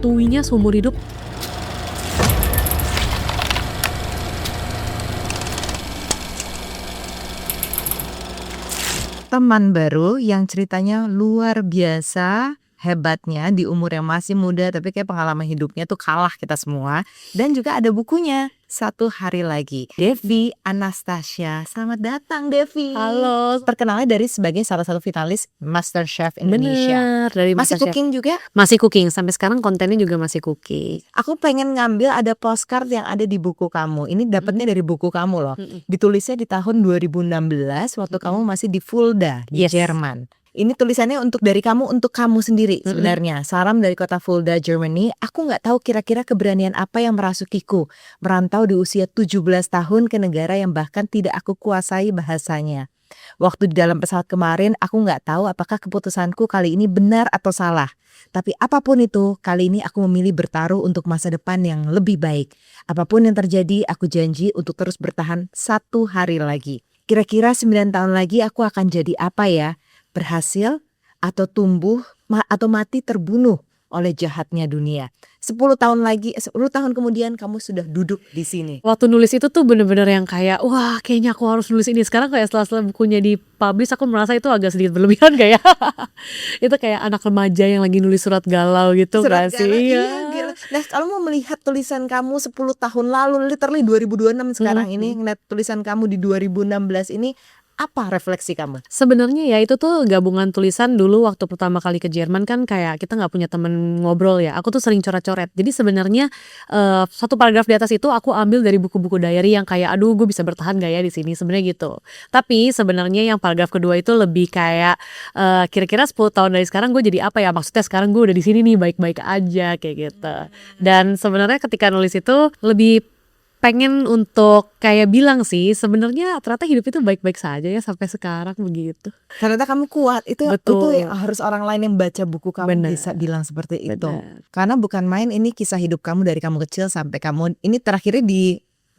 menghantui seumur hidup. Teman baru yang ceritanya luar biasa hebatnya di umur yang masih muda, tapi kayak pengalaman hidupnya tuh kalah kita semua. Dan juga ada bukunya, Satu Hari Lagi. Devi Anastasia, selamat datang Devi. Halo. Terkenalnya dari sebagai salah satu finalis MasterChef Indonesia. Bener, dari Masih MasterChef. cooking juga? Masih cooking, sampai sekarang kontennya juga masih cooking. Aku pengen ngambil ada postcard yang ada di buku kamu. Ini dapatnya dari buku kamu loh. Ditulisnya di tahun 2016 waktu kamu masih di Fulda di Yes. Jerman. Ini tulisannya dari kamu untuk kamu sendiri sebenarnya. Salam dari kota Fulda, Germany. Aku nggak tahu kira-kira keberanian apa yang merasukiku. Merantau di usia 17 tahun ke negara yang bahkan tidak aku kuasai bahasanya. Waktu di dalam pesawat kemarin, aku nggak tahu apakah keputusanku kali ini benar atau salah. Tapi apapun itu, kali ini aku memilih bertaruh untuk masa depan yang lebih baik. Apapun yang terjadi, aku janji untuk terus bertahan 1 hari lagi. Kira-kira 9 tahun lagi aku akan jadi apa ya? Berhasil atau tumbuh atau mati terbunuh oleh jahatnya dunia. 10 tahun lagi, 10 tahun kemudian kamu sudah duduk di sini. Waktu nulis itu tuh bener-bener yang kayak, wah kayaknya aku harus nulis ini. Sekarang kayak setelah bukunya dipublish, aku merasa itu agak sedikit berlebihan kayak. Itu kayak anak remaja yang lagi nulis surat galau gitu Surat gak sih? galau, iya, gila. Nah, kalau mau melihat tulisan kamu 10 tahun lalu, literally 2026 sekarang ini, ngeliat tulisan kamu di 2016 ini, apa refleksi kamu? Sebenarnya ya itu tuh gabungan tulisan. Dulu waktu pertama kali ke Jerman kan kayak kita nggak punya temen ngobrol ya. Aku tuh sering coret-coret. Jadi sebenarnya satu paragraf di atas itu aku ambil dari buku-buku diary yang kayak aduh gue bisa bertahan gak ya di sini, sebenarnya gitu. Tapi sebenarnya yang paragraf kedua itu lebih kayak kira-kira 10 tahun dari sekarang gue jadi apa ya? Maksudnya sekarang gue udah di sini nih baik-baik aja kayak gitu. Dan sebenarnya ketika nulis itu lebih pengen untuk kayak bilang sih sebenarnya ternyata hidup itu baik-baik saja ya sampai sekarang begitu. Ternyata kamu kuat. Itu Betul. harus orang lain yang baca buku kamu Bener. bisa bilang seperti itu. Bener. Karena bukan main, ini kisah hidup kamu dari kamu kecil sampai kamu ini terakhirnya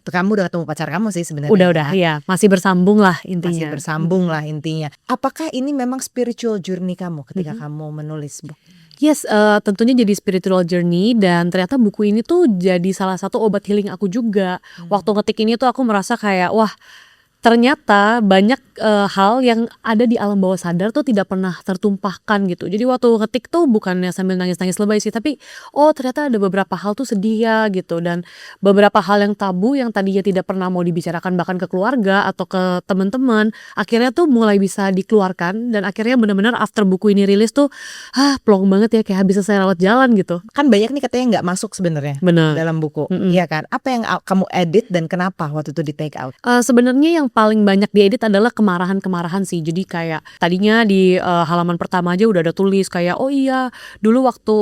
kamu udah ketemu pacar kamu sih sebenarnya. Udah ya, masih bersambung lah intinya. Masih bersambung lah intinya. Apakah ini memang spiritual journey kamu ketika kamu menulis buku? Yes, tentunya jadi spiritual journey dan ternyata buku ini tuh jadi salah satu obat healing aku juga. Waktu ngetik ini tuh aku merasa kayak wah ternyata banyak hal yang ada di alam bawah sadar tuh tidak pernah tertumpahkan gitu. Jadi waktu ngetik tuh bukannya sambil nangis-nangis lebay sih, tapi oh ternyata ada beberapa hal tuh sedih ya gitu. Dan beberapa hal yang tabu yang tadinya tidak pernah mau dibicarakan bahkan ke keluarga atau ke teman-teman, akhirnya tuh mulai bisa dikeluarkan. Dan akhirnya benar-benar after buku ini rilis tuh plong banget ya, kayak habis selesai rawat jalan gitu. Kan banyak nih katanya nggak masuk sebenarnya Bener. dalam buku, iya kan? Apa yang kamu edit dan kenapa waktu itu di take out? Sebenarnya yang paling banyak diedit adalah kemarahan-kemarahan sih. Jadi kayak tadinya di halaman pertama aja udah ada tulis kayak oh iya dulu waktu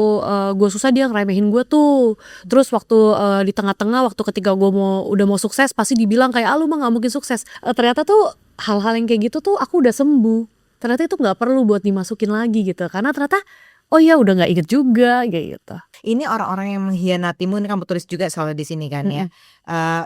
gue susah dia ngeremehin gue tuh. Terus waktu di tengah-tengah waktu ketika gue udah mau sukses pasti dibilang kayak lu mah nggak mungkin sukses. Ternyata tuh hal-hal yang kayak gitu tuh aku udah sembuh. Ternyata itu nggak perlu buat dimasukin lagi gitu. Karena ternyata oh iya udah nggak inget juga kayak gitu. Ini orang-orang yang mengkhianatimu, ini kamu tulis juga soalnya di sini kan ya.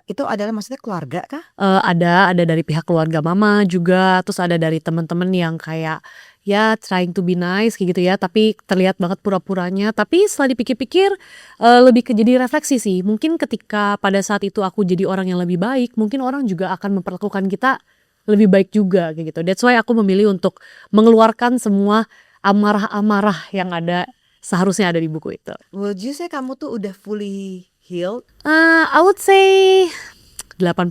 Itu adalah maksudnya keluarga kah? Ada dari pihak keluarga mama juga, terus ada dari teman-teman yang kayak ya trying to be nice kayak gitu ya, tapi terlihat banget pura-puranya. Tapi setelah dipikir-pikir lebih ke jadi refleksi sih. Mungkin ketika pada saat itu aku jadi orang yang lebih baik, mungkin orang juga akan memperlakukan kita lebih baik juga kayak gitu. That's why aku memilih untuk mengeluarkan semua amarah-amarah yang seharusnya ada di buku itu. Would you say kamu tuh udah fully healed? I would say 80%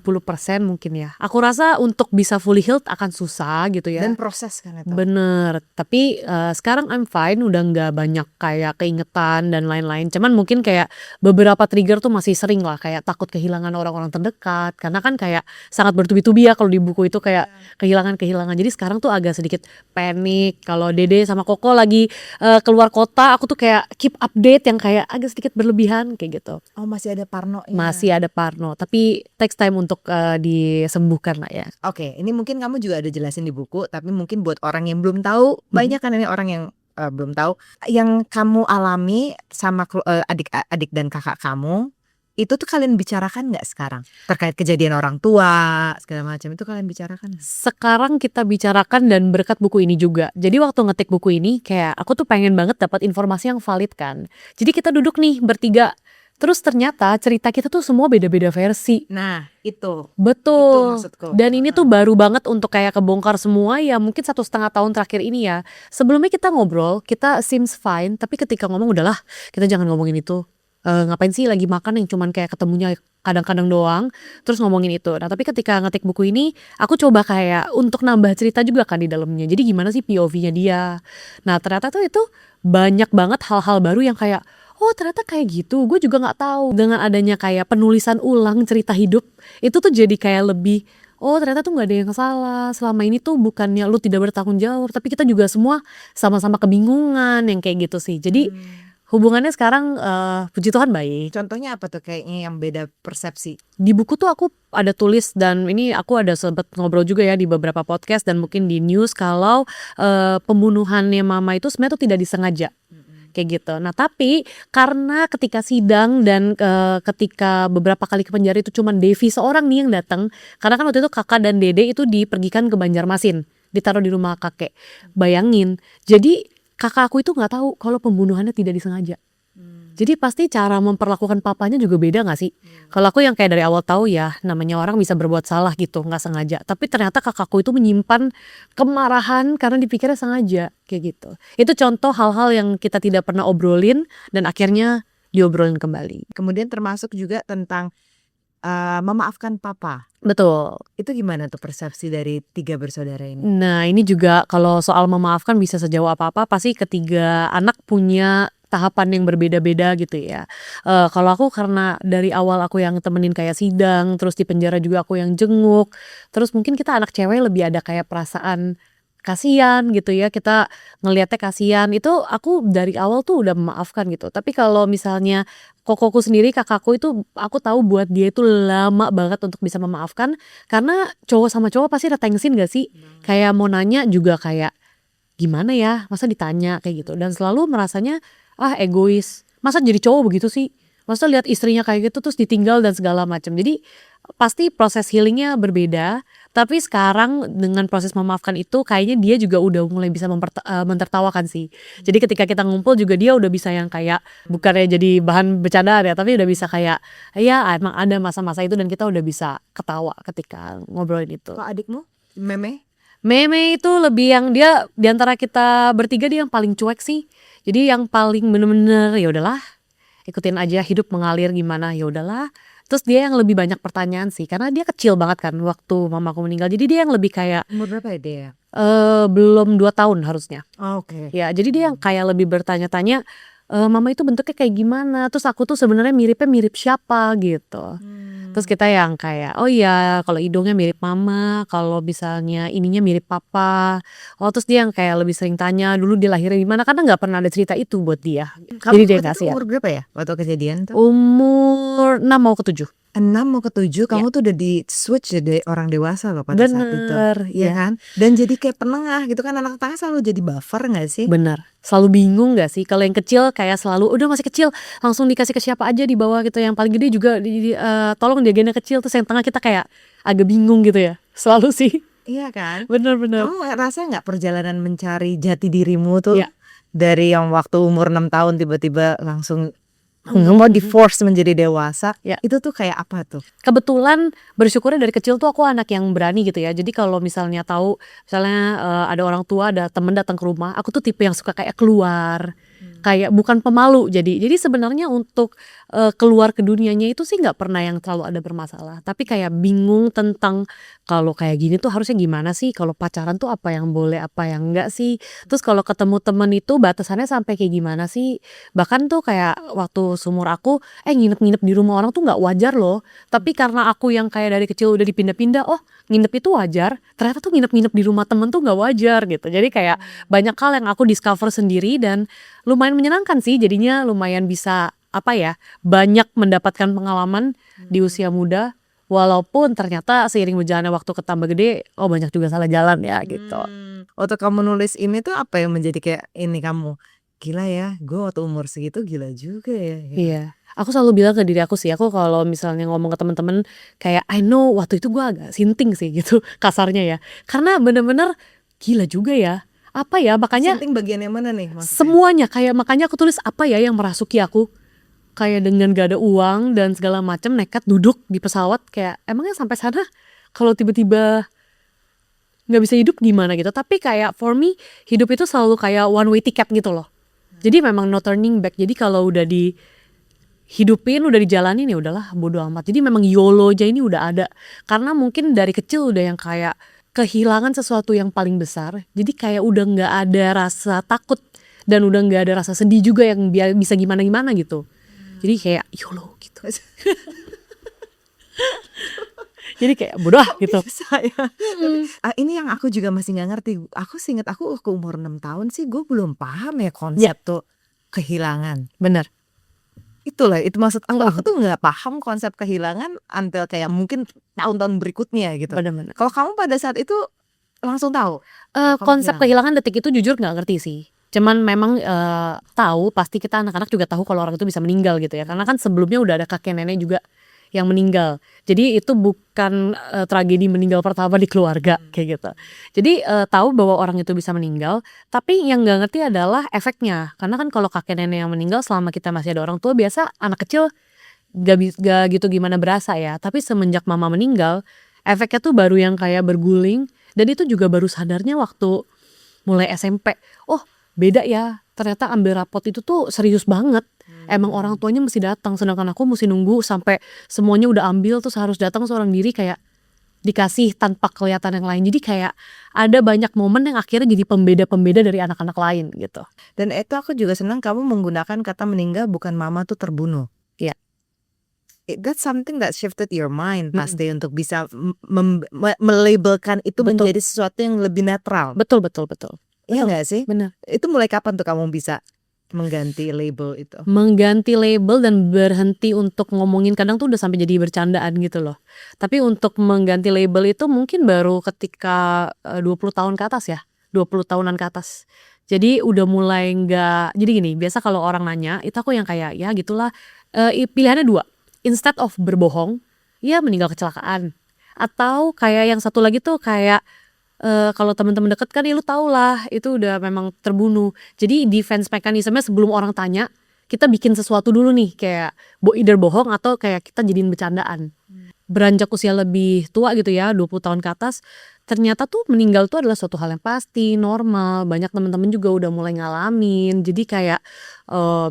mungkin ya. Aku rasa untuk bisa fully healed akan susah gitu ya. Dan proses kan itu. Bener. Tapi sekarang I'm fine, udah nggak banyak kayak keingetan dan lain-lain. Cuman mungkin kayak beberapa trigger tuh masih sering lah, kayak takut kehilangan orang-orang terdekat. Karena kan kayak sangat bertubi-tubi ya kalau di buku itu kayak kehilangan-kehilangan. Jadi sekarang tuh agak sedikit panik. Kalau Dede sama Koko lagi keluar kota, aku tuh kayak keep update yang kayak agak sedikit berlebihan kayak gitu. Oh, masih ada parno. Masih ada parno, tapi takes time untuk disembuhkan lah ya. Oke, ini mungkin kamu juga ada jelasin di buku, tapi mungkin buat orang yang belum tahu, banyak kan ini orang yang belum tahu yang kamu alami sama adik-adik dan kakak kamu Itu tuh kalian bicarakan nggak sekarang? Terkait kejadian orang tua, segala macam itu kalian bicarakan nggak? Sekarang kita bicarakan dan berkat buku ini juga. Jadi waktu ngetik buku ini kayak aku tuh pengen banget dapat informasi yang valid kan. Jadi kita duduk nih bertiga. Terus ternyata cerita kita tuh semua beda-beda versi. Nah, itu Betul. maksudku. Dan ini tuh baru banget untuk kayak kebongkar semua ya mungkin 1,5 tahun terakhir ini ya. Sebelumnya kita ngobrol, kita seems fine. Tapi ketika ngomong udahlah kita jangan ngomongin itu. Ngapain sih lagi makan yang cuman kayak ketemunya kadang-kadang doang. Terus ngomongin itu. Nah tapi ketika ngetik buku ini aku coba kayak untuk nambah cerita juga kan di dalamnya. Jadi gimana sih POV-nya dia. Nah ternyata tuh itu banyak banget hal-hal baru yang kayak oh ternyata kayak gitu, gue juga nggak tahu. Dengan adanya kayak penulisan ulang cerita hidup, itu tuh jadi kayak lebih, oh ternyata tuh nggak ada yang salah. Selama ini tuh bukannya lu tidak bertanggung jawab, tapi kita juga semua sama-sama kebingungan yang kayak gitu sih. Jadi hubungannya sekarang puji Tuhan baik. Contohnya apa tuh kayaknya yang beda persepsi? Di buku tuh aku ada tulis dan ini aku ada sempat ngobrol juga ya di beberapa podcast dan mungkin di news kalau pembunuhannya mama itu sebenarnya tuh tidak disengaja. Kayak gitu. Nah tapi karena ketika sidang dan ketika beberapa kali ke penjara itu cuman Devi seorang nih yang datang. Karena kan waktu itu kakak dan dede itu dipergikan ke Banjarmasin, ditaruh di rumah kakek. Bayangin, jadi kakak aku itu nggak tahu kalau pembunuhannya tidak disengaja. Jadi pasti cara memperlakukan papanya juga beda gak sih? Kalau aku yang kayak dari awal tahu ya namanya orang bisa berbuat salah gitu nggak sengaja. Tapi ternyata kakakku itu menyimpan kemarahan karena dipikirnya sengaja kayak gitu. Itu contoh hal-hal yang kita tidak pernah obrolin dan akhirnya diobrolin kembali. Kemudian termasuk juga tentang memaafkan papa. Betul. Itu gimana tuh persepsi dari 3 bersaudara ini? Nah ini juga kalau soal memaafkan bisa sejauh apa-apa pasti ketiga anak punya tahapan yang berbeda-beda gitu ya. Kalau aku karena dari awal aku yang temenin kayak sidang, terus di penjara juga aku yang jenguk. Terus mungkin kita anak cewek lebih ada kayak perasaan kasihan gitu ya. Kita ngelihatnya kasihan. Itu aku dari awal tuh udah memaafkan gitu. Tapi kalau misalnya kokoku sendiri, kakakku itu aku tahu buat dia itu lama banget untuk bisa memaafkan. Karena cowok sama cowok pasti ada tensin gak sih? Kayak mau nanya juga kayak gimana ya? Masa ditanya kayak gitu. Dan selalu merasanya egois, masa jadi cowok begitu sih, masa lihat istrinya kayak gitu terus ditinggal dan segala macam. Jadi pasti proses healingnya berbeda. Tapi sekarang dengan proses memaafkan itu kayaknya dia juga udah mulai bisa mentertawakan sih. Jadi ketika kita ngumpul juga dia udah bisa yang kayak bukannya jadi bahan bercandaan ya, tapi udah bisa kayak ya emang ada masa-masa itu dan kita udah bisa ketawa ketika ngobrolin itu. Kalau adikmu, Meme? Meme itu lebih yang dia diantara kita bertiga dia yang paling cuek sih. Jadi yang paling bener-bener ya udahlah ikutin aja hidup mengalir gimana ya udahlah. Terus dia yang lebih banyak pertanyaan sih karena dia kecil banget kan waktu mamaku meninggal. Jadi dia yang lebih kayak Umur berapa ya dia? belum 2 tahun harusnya. Oke. Ya jadi dia yang kayak lebih bertanya-tanya mama itu bentuknya kayak gimana. Terus aku tuh sebenarnya miripnya mirip siapa gitu. Terus kita yang kayak oh iya kalau hidungnya mirip mama, kalau misalnya ininya mirip papa. Oh terus dia yang kayak lebih sering tanya dulu dia lahirnya di mana karena nggak pernah ada cerita itu buat dia. Kamu Jadi dia waktu itu kasih ya. umur berapa ya waktu kejadian tuh? Umur 6 mau ke 7. 6 mau ke 7 kamu tuh udah di switch jadi orang dewasa loh pada saat itu. Bener, Iya ya. kan? Dan jadi kayak penengah gitu kan, anak tengah selalu jadi buffer gak sih? Bener. Selalu bingung gak sih? Kalau yang kecil kayak selalu udah masih kecil langsung dikasih ke siapa aja di bawah gitu. Yang paling gede juga tolong jagainnya kecil. Terus yang tengah kita kayak agak bingung gitu ya. Selalu sih. Iya kan? Bener-bener. Kamu rasa gak perjalanan mencari jati dirimu tuh Iya. dari yang waktu umur 6 tahun tiba-tiba langsung mau di force menjadi dewasa, Ya. itu tuh kayak apa tuh? Kebetulan bersyukurnya dari kecil tuh aku anak yang berani gitu ya. Jadi kalau misalnya tahu misalnya ada orang tua, ada temen datang ke rumah, aku tuh tipe yang suka kayak keluar. Kayak bukan pemalu jadi sebenarnya untuk keluar ke dunianya itu sih nggak pernah yang terlalu ada bermasalah. Tapi kayak bingung tentang kalau kayak gini tuh harusnya gimana sih, kalau pacaran tuh apa yang boleh apa yang enggak sih. Terus kalau ketemu temen itu batasannya sampai kayak gimana sih. Bahkan tuh kayak waktu seumur aku nginep-nginep di rumah orang tuh nggak wajar loh. Tapi karena aku yang kayak dari kecil udah dipindah-pindah, oh nginep itu wajar. Ternyata tuh nginep-nginep di rumah temen tuh nggak wajar gitu. Jadi kayak banyak hal yang aku discover sendiri dan lumayan menyenangkan sih, jadinya lumayan bisa banyak mendapatkan pengalaman di usia muda. Walaupun ternyata seiring berjalannya waktu ketambah gede, oh banyak juga salah jalan ya gitu. Waktu kamu nulis ini tuh apa yang menjadi kayak ini kamu, gila ya gue waktu umur segitu gila juga ya gitu. Iya, Aku selalu bilang ke diri aku sih, aku kalau misalnya ngomong ke temen-temen kayak I know waktu itu gue agak sinting sih gitu kasarnya ya. Karena bener-bener gila juga ya. Apa ya makanya Sinting bagian yang mana nih maksudnya? semuanya kayak makanya aku tulis apa ya yang merasuki aku. Kayak dengan gak ada uang dan segala macam nekat duduk di pesawat kayak emangnya sampai sana kalau tiba-tiba nggak bisa hidup gimana gitu. Tapi kayak for me hidup itu selalu kayak one way ticket gitu loh. Jadi memang no turning back. Jadi kalau udah dihidupin, udah dijalanin ya udahlah bodo amat. Jadi memang YOLO aja ini udah ada. Karena mungkin dari kecil udah yang kayak kehilangan sesuatu yang paling besar. Jadi kayak udah nggak ada rasa takut dan udah nggak ada rasa sedih juga yang bisa gimana-gimana gitu. Jadi kayak YOLO gitu. Jadi kayak bodoh gitu. Bisa ya. Ini yang aku juga masih nggak ngerti. Aku seinget aku ke umur 6 tahun sih gue belum paham ya konsep tuh kehilangan. Bener. Itulah itu maksud aku tuh nggak paham konsep kehilangan until kayak mungkin tahun-tahun berikutnya gitu. Bener-bener. Kalau kamu pada saat itu langsung tahu kamu Konsep hilang? kehilangan detik itu jujur nggak ngerti sih. Cuman memang tahu pasti kita anak-anak juga tahu kalau orang itu bisa meninggal gitu ya. Karena kan sebelumnya udah ada kakek nenek juga yang meninggal. Jadi itu bukan tragedi meninggal pertama di keluarga kayak gitu. Jadi tahu bahwa orang itu bisa meninggal, tapi yang nggak ngerti adalah efeknya. Karena kan kalau kakek nenek yang meninggal selama kita masih ada orang tua biasa anak kecil gak gitu gimana berasa ya. Tapi semenjak mama meninggal, efeknya tuh baru yang kayak berguling. Dan itu juga baru sadarnya waktu mulai SMP. Oh beda ya, ternyata ambil rapot itu tuh serius banget. Emang orang tuanya mesti datang, sedangkan aku mesti nunggu sampai semuanya udah ambil terus harus datang seorang diri kayak dikasih tanpa kelihatan yang lain. Jadi kayak ada banyak momen yang akhirnya jadi pembeda-pembeda dari anak-anak lain gitu. Dan itu aku juga senang kamu menggunakan kata meninggal bukan mama tuh terbunuh. Iya. That's something that shifted your mind pasti untuk bisa melabelkan itu Betul. menjadi sesuatu yang lebih netral. Betul. Iya nggak sih? Bener. Itu mulai kapan tuh kamu bisa mengganti label itu? Mengganti label dan berhenti untuk ngomongin kadang tuh udah sampai jadi bercandaan gitu loh. Tapi untuk mengganti label itu mungkin baru ketika 20 tahun ke atas ya. 20 tahunan ke atas. Jadi udah mulai nggak, jadi gini, biasa kalau orang nanya itu aku yang kayak ya gitulah. Pilihannya dua. Instead of berbohong, ya meninggal kecelakaan. Atau kayak yang satu lagi tuh kayak kalau teman-teman deket kan ya lu tau lah itu udah memang terbunuh. Jadi defense mekanismenya sebelum orang tanya kita bikin sesuatu dulu nih kayak either bohong atau kayak kita jadiin bercandaan. Beranjak usia lebih tua gitu ya 20 tahun ke atas, ternyata tuh meninggal tuh adalah suatu hal yang pasti, normal. Banyak teman-teman juga udah mulai ngalamin. Jadi kayak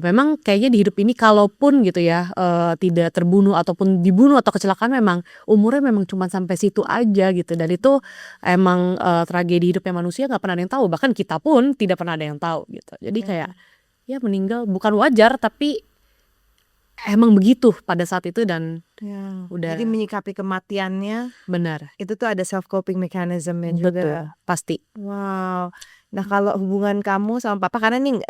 memang kayaknya di hidup ini kalaupun gitu ya tidak terbunuh ataupun dibunuh atau kecelakaan memang umurnya memang cuma sampai situ aja gitu. Dan itu emang tragedi hidupnya manusia nggak pernah ada yang tahu. Bahkan kita pun tidak pernah ada yang tahu gitu. Jadi kayak ya meninggal bukan wajar tapi emang begitu pada saat itu dan udah Jadi menyikapi kematiannya benar. itu tuh ada self coping mechanismnya juga. Betul, pasti. Wow. Nah kalau hubungan kamu sama papa karena nih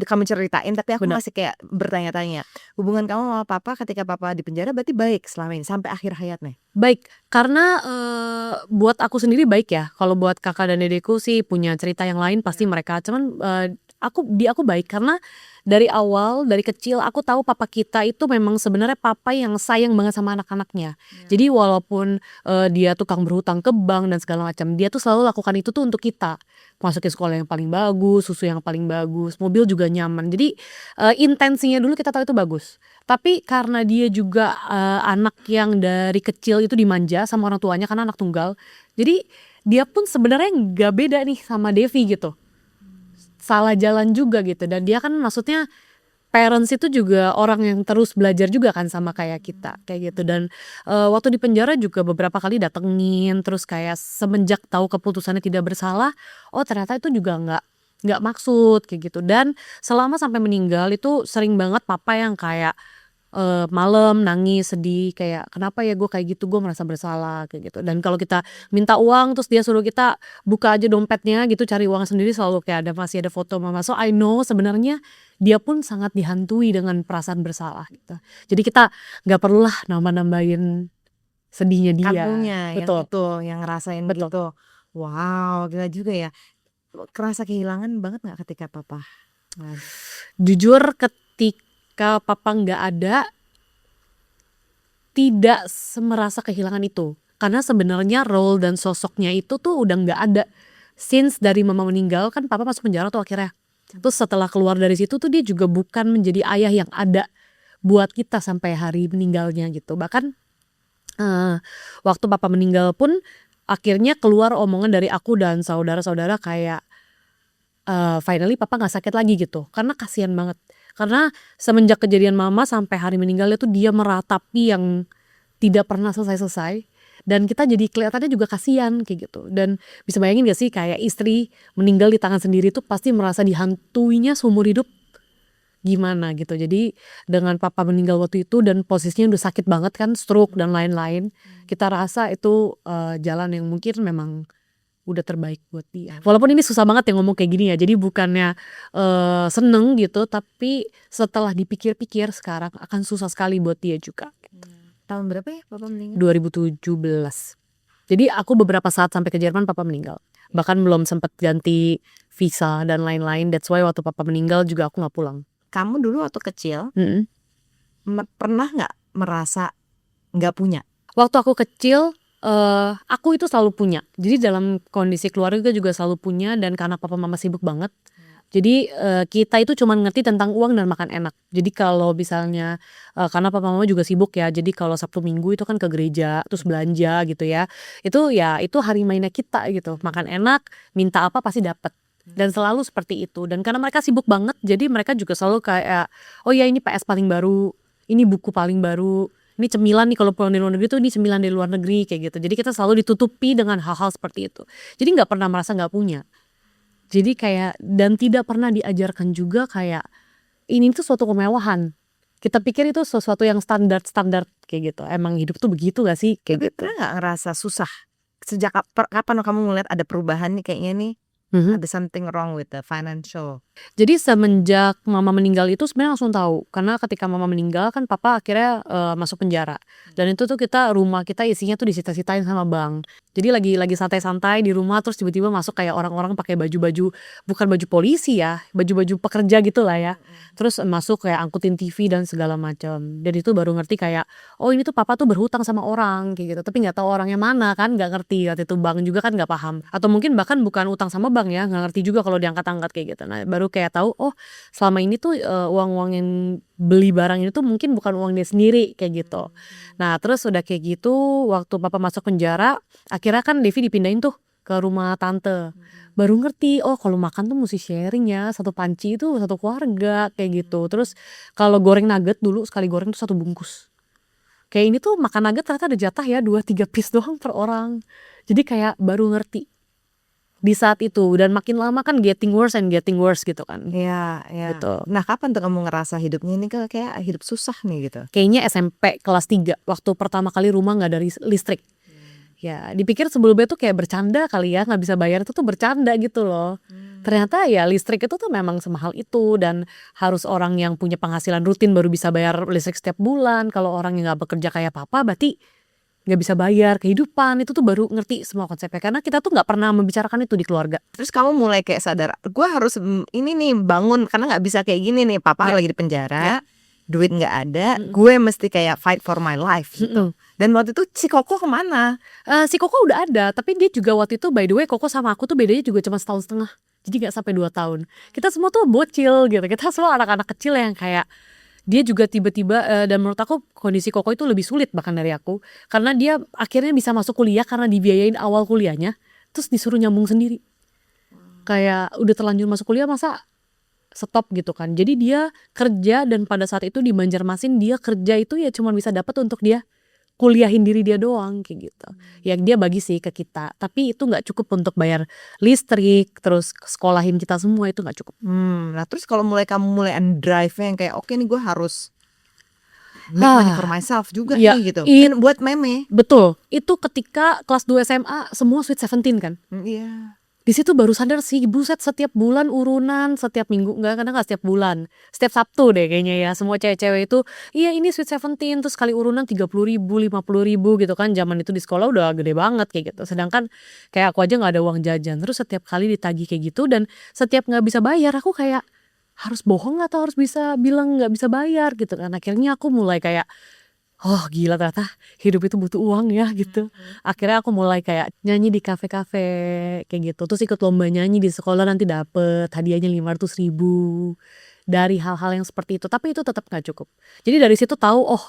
kamu ceritain tapi aku Benar. masih kayak bertanya-tanya. Hubungan kamu sama papa ketika papa di penjara berarti baik selama ini sampai akhir hayatnya. Baik, karena buat aku sendiri baik ya. Kalau buat kakak dan dedekku sih punya cerita yang lain pasti mereka. Cuman aku baik karena dari awal dari kecil aku tahu papa kita itu memang sebenarnya papa yang sayang banget sama anak-anaknya. Jadi walaupun dia tukang berhutang ke bank dan segala macam, dia tuh selalu lakukan itu tuh untuk kita. Masukin sekolah yang paling bagus, susu yang paling bagus, mobil juga nyaman. Jadi intensinya dulu kita tahu itu bagus. Tapi karena dia juga anak yang dari kecil itu dimanja sama orang tuanya karena anak tunggal. Jadi dia pun sebenarnya nggak beda nih sama Devi gitu. Salah jalan juga gitu. Dan dia kan maksudnya parents itu juga orang yang terus belajar juga kan sama kayak kita kayak gitu. Dan waktu di penjara juga beberapa kali datengin terus kayak semenjak tahu keputusannya tidak bersalah, oh ternyata itu juga nggak maksud kayak gitu. Dan selama sampai meninggal itu sering banget papa yang kayak malam nangis sedih kayak kenapa ya gue kayak gitu, gue merasa bersalah kayak gitu. Dan kalau kita minta uang terus dia suruh kita buka aja dompetnya gitu cari uang sendiri selalu kayak masih ada foto mama. So I know sebenarnya dia pun sangat dihantui dengan perasaan bersalah gitu. Jadi kita nggak perlulah nambah-nambahin sedihnya dia. Kamunya yang Betul. itu yang ngerasain Betul. gitu. Wow, gila juga ya. Kerasa kehilangan banget nggak ketika papa? Jujur ketika ketika papa nggak ada, tidak merasa kehilangan itu. Karena sebenarnya role dan sosoknya itu tuh udah nggak ada. Since dari mama meninggal kan papa masuk penjara tuh akhirnya. Terus setelah keluar dari situ tuh dia juga bukan menjadi ayah yang ada buat kita sampai hari meninggalnya gitu. Bahkan waktu papa meninggal pun akhirnya keluar omongan dari aku dan saudara-saudara kayak finally papa nggak sakit lagi gitu. Karena kasihan banget. Karena semenjak kejadian mama sampai hari meninggalnya tuh dia meratapi yang tidak pernah selesai-selesai. Dan kita jadi kelihatannya juga kasihan kayak gitu. Dan bisa bayangin gak sih kayak istri meninggal di tangan sendiri tuh pasti merasa dihantuinya seumur hidup gimana gitu. Jadi dengan papa meninggal waktu itu dan posisinya udah sakit banget kan, stroke dan lain-lain, kita rasa itu jalan yang mungkin memang udah terbaik buat dia. Walaupun ini susah banget ya ngomong kayak gini ya. Jadi bukannya seneng gitu, tapi setelah dipikir-pikir sekarang akan susah sekali buat dia juga. Tahun berapa ya papa meninggal? 2017. Jadi aku beberapa saat sampai ke Jerman papa meninggal. Bahkan belum sempat ganti visa dan lain-lain. That's why waktu papa meninggal juga aku nggak pulang. Kamu dulu waktu kecil Mm-mm. pernah nggak merasa nggak punya? Waktu aku kecil, aku itu selalu punya. Jadi dalam kondisi keluarga juga selalu punya dan karena papa mama sibuk banget. Jadi kita itu cuma ngerti tentang uang dan makan enak. Jadi kalau misalnya karena papa mama juga sibuk ya. Jadi kalau Sabtu Minggu itu kan ke gereja terus belanja gitu ya. Itu hari mainnya kita gitu. Makan enak, minta apa pasti dapat. Dan selalu seperti itu. Dan karena mereka sibuk banget, jadi mereka juga selalu kayak, oh ya ini PS paling baru, ini buku paling baru, ini cemilan nih kalau pulang dari luar negeri tuh ini cemilan dari luar negeri kayak gitu. Jadi kita selalu ditutupi dengan hal-hal seperti itu. Jadi nggak pernah merasa nggak punya. Jadi kayak dan tidak pernah diajarkan juga kayak ini tuh suatu kemewahan. Kita pikir itu sesuatu yang standar kayak gitu. Emang hidup tuh begitu gak sih kayak Tapi gitu. pernah nggak ngerasa susah? Sejak kapan kamu ngeliat ada perubahan nih kayaknya nih Mhm. ada something wrong with the financial? Jadi semenjak mama meninggal itu sebenarnya langsung tahu. Karena ketika mama meninggal kan papa akhirnya masuk penjara. Dan itu tuh rumah kita isinya tuh disita-sitain sama bank. Jadi lagi santai-santai di rumah terus tiba-tiba masuk kayak orang-orang pakai baju-baju bukan baju polisi ya, baju-baju pekerja gitu lah ya. Terus masuk kayak angkutin TV dan segala macam. Dan itu baru ngerti kayak oh ini tuh papa tuh berhutang sama orang kayak gitu. Tapi nggak tahu orangnya mana kan, nggak ngerti waktu itu bank juga kan nggak paham. Atau mungkin bahkan bukan utang sama bank ya, nggak ngerti juga kalau diangkat-angkat kayak gitu. Nah baru kayak tahu oh selama ini tuh uang-uang yang beli barang ini tuh mungkin bukan uang dia sendiri kayak gitu. Nah terus udah kayak gitu waktu papa masuk penjara akhirnya kan Devi dipindahin tuh ke rumah tante. Baru ngerti oh kalau makan tuh mesti sharing ya, satu panci itu satu keluarga kayak gitu. Terus kalau goreng nugget dulu sekali goreng tuh 1 bungkus. Kayak ini tuh makan nugget ternyata ada jatah ya 2-3 piece doang per orang. Jadi kayak baru ngerti di saat itu dan makin lama kan getting worse and getting worse gitu kan. Iya, iya. Gitu. Nah kapan tuh kamu ngerasa hidupnya ini kayak hidup susah nih gitu? Kayaknya SMP kelas 3 waktu pertama kali rumah nggak ada listrik. Ya dipikir sebelumnya tuh kayak bercanda kali ya, nggak bisa bayar itu tuh bercanda gitu loh. Ternyata ya listrik itu tuh memang semahal itu dan harus orang yang punya penghasilan rutin baru bisa bayar listrik setiap bulan. Kalau orang yang nggak bekerja kayak papa berarti nggak bisa bayar kehidupan. Itu tuh baru ngerti semua konsepnya karena kita tuh nggak pernah membicarakan itu di keluarga. Terus kamu mulai kayak sadar, gue harus ini nih bangun karena nggak bisa kayak gini nih. Papa lagi di penjara, duit nggak ada, gue mesti kayak fight for my life gitu. Dan waktu itu si Koko kemana? Si Koko udah ada, tapi dia juga waktu itu by the way Koko sama aku tuh bedanya juga cuma 1,5 tahun. Jadi gak sampai 2 tahun. Kita semua tuh bocil gitu. Kita semua anak-anak kecil yang kayak dia juga tiba-tiba dan menurut aku kondisi Koko itu lebih sulit bahkan dari aku. Karena dia akhirnya bisa masuk kuliah karena dibiayain awal kuliahnya. Terus disuruh nyambung sendiri. Kayak udah terlanjur masuk kuliah masa stop gitu kan. Jadi dia kerja dan pada saat itu di Banjarmasin dia kerja itu ya cuma bisa dapat untuk dia kuliahin diri dia doang kayak gitu. Yang dia bagi sih ke kita. Tapi itu nggak cukup untuk bayar listrik, terus sekolahin kita semua itu nggak cukup. Nah terus kalau kamu mulai drive-nya yang kayak oke nih gue harus make money for myself juga Ya, nih gitu. Dan buat meme. Betul. Itu ketika kelas 2 SMA semua Sweet 17 kan. Iya. Di situ baru sadar sih buset setiap bulan urunan, setiap minggu kadang nggak setiap bulan, setiap Sabtu deh kayaknya ya semua cewek-cewek itu iya ini Sweet 17 terus kali urunan 30.000 50.000 gitu kan. Zaman itu di sekolah udah gede banget kayak gitu, sedangkan kayak aku aja nggak ada uang jajan terus setiap kali ditagih kayak gitu dan setiap nggak bisa bayar aku kayak harus bohong atau harus bisa bilang nggak bisa bayar gitu kan. Akhirnya aku mulai kayak, oh gila ternyata hidup itu butuh uang ya gitu. Akhirnya aku mulai kayak nyanyi di kafe-kafe kayak gitu. Terus ikut lomba nyanyi di sekolah, nanti dapet hadiahnya 500.000 dari hal-hal yang seperti itu. Tapi itu tetap nggak cukup. Jadi dari situ tahu, oh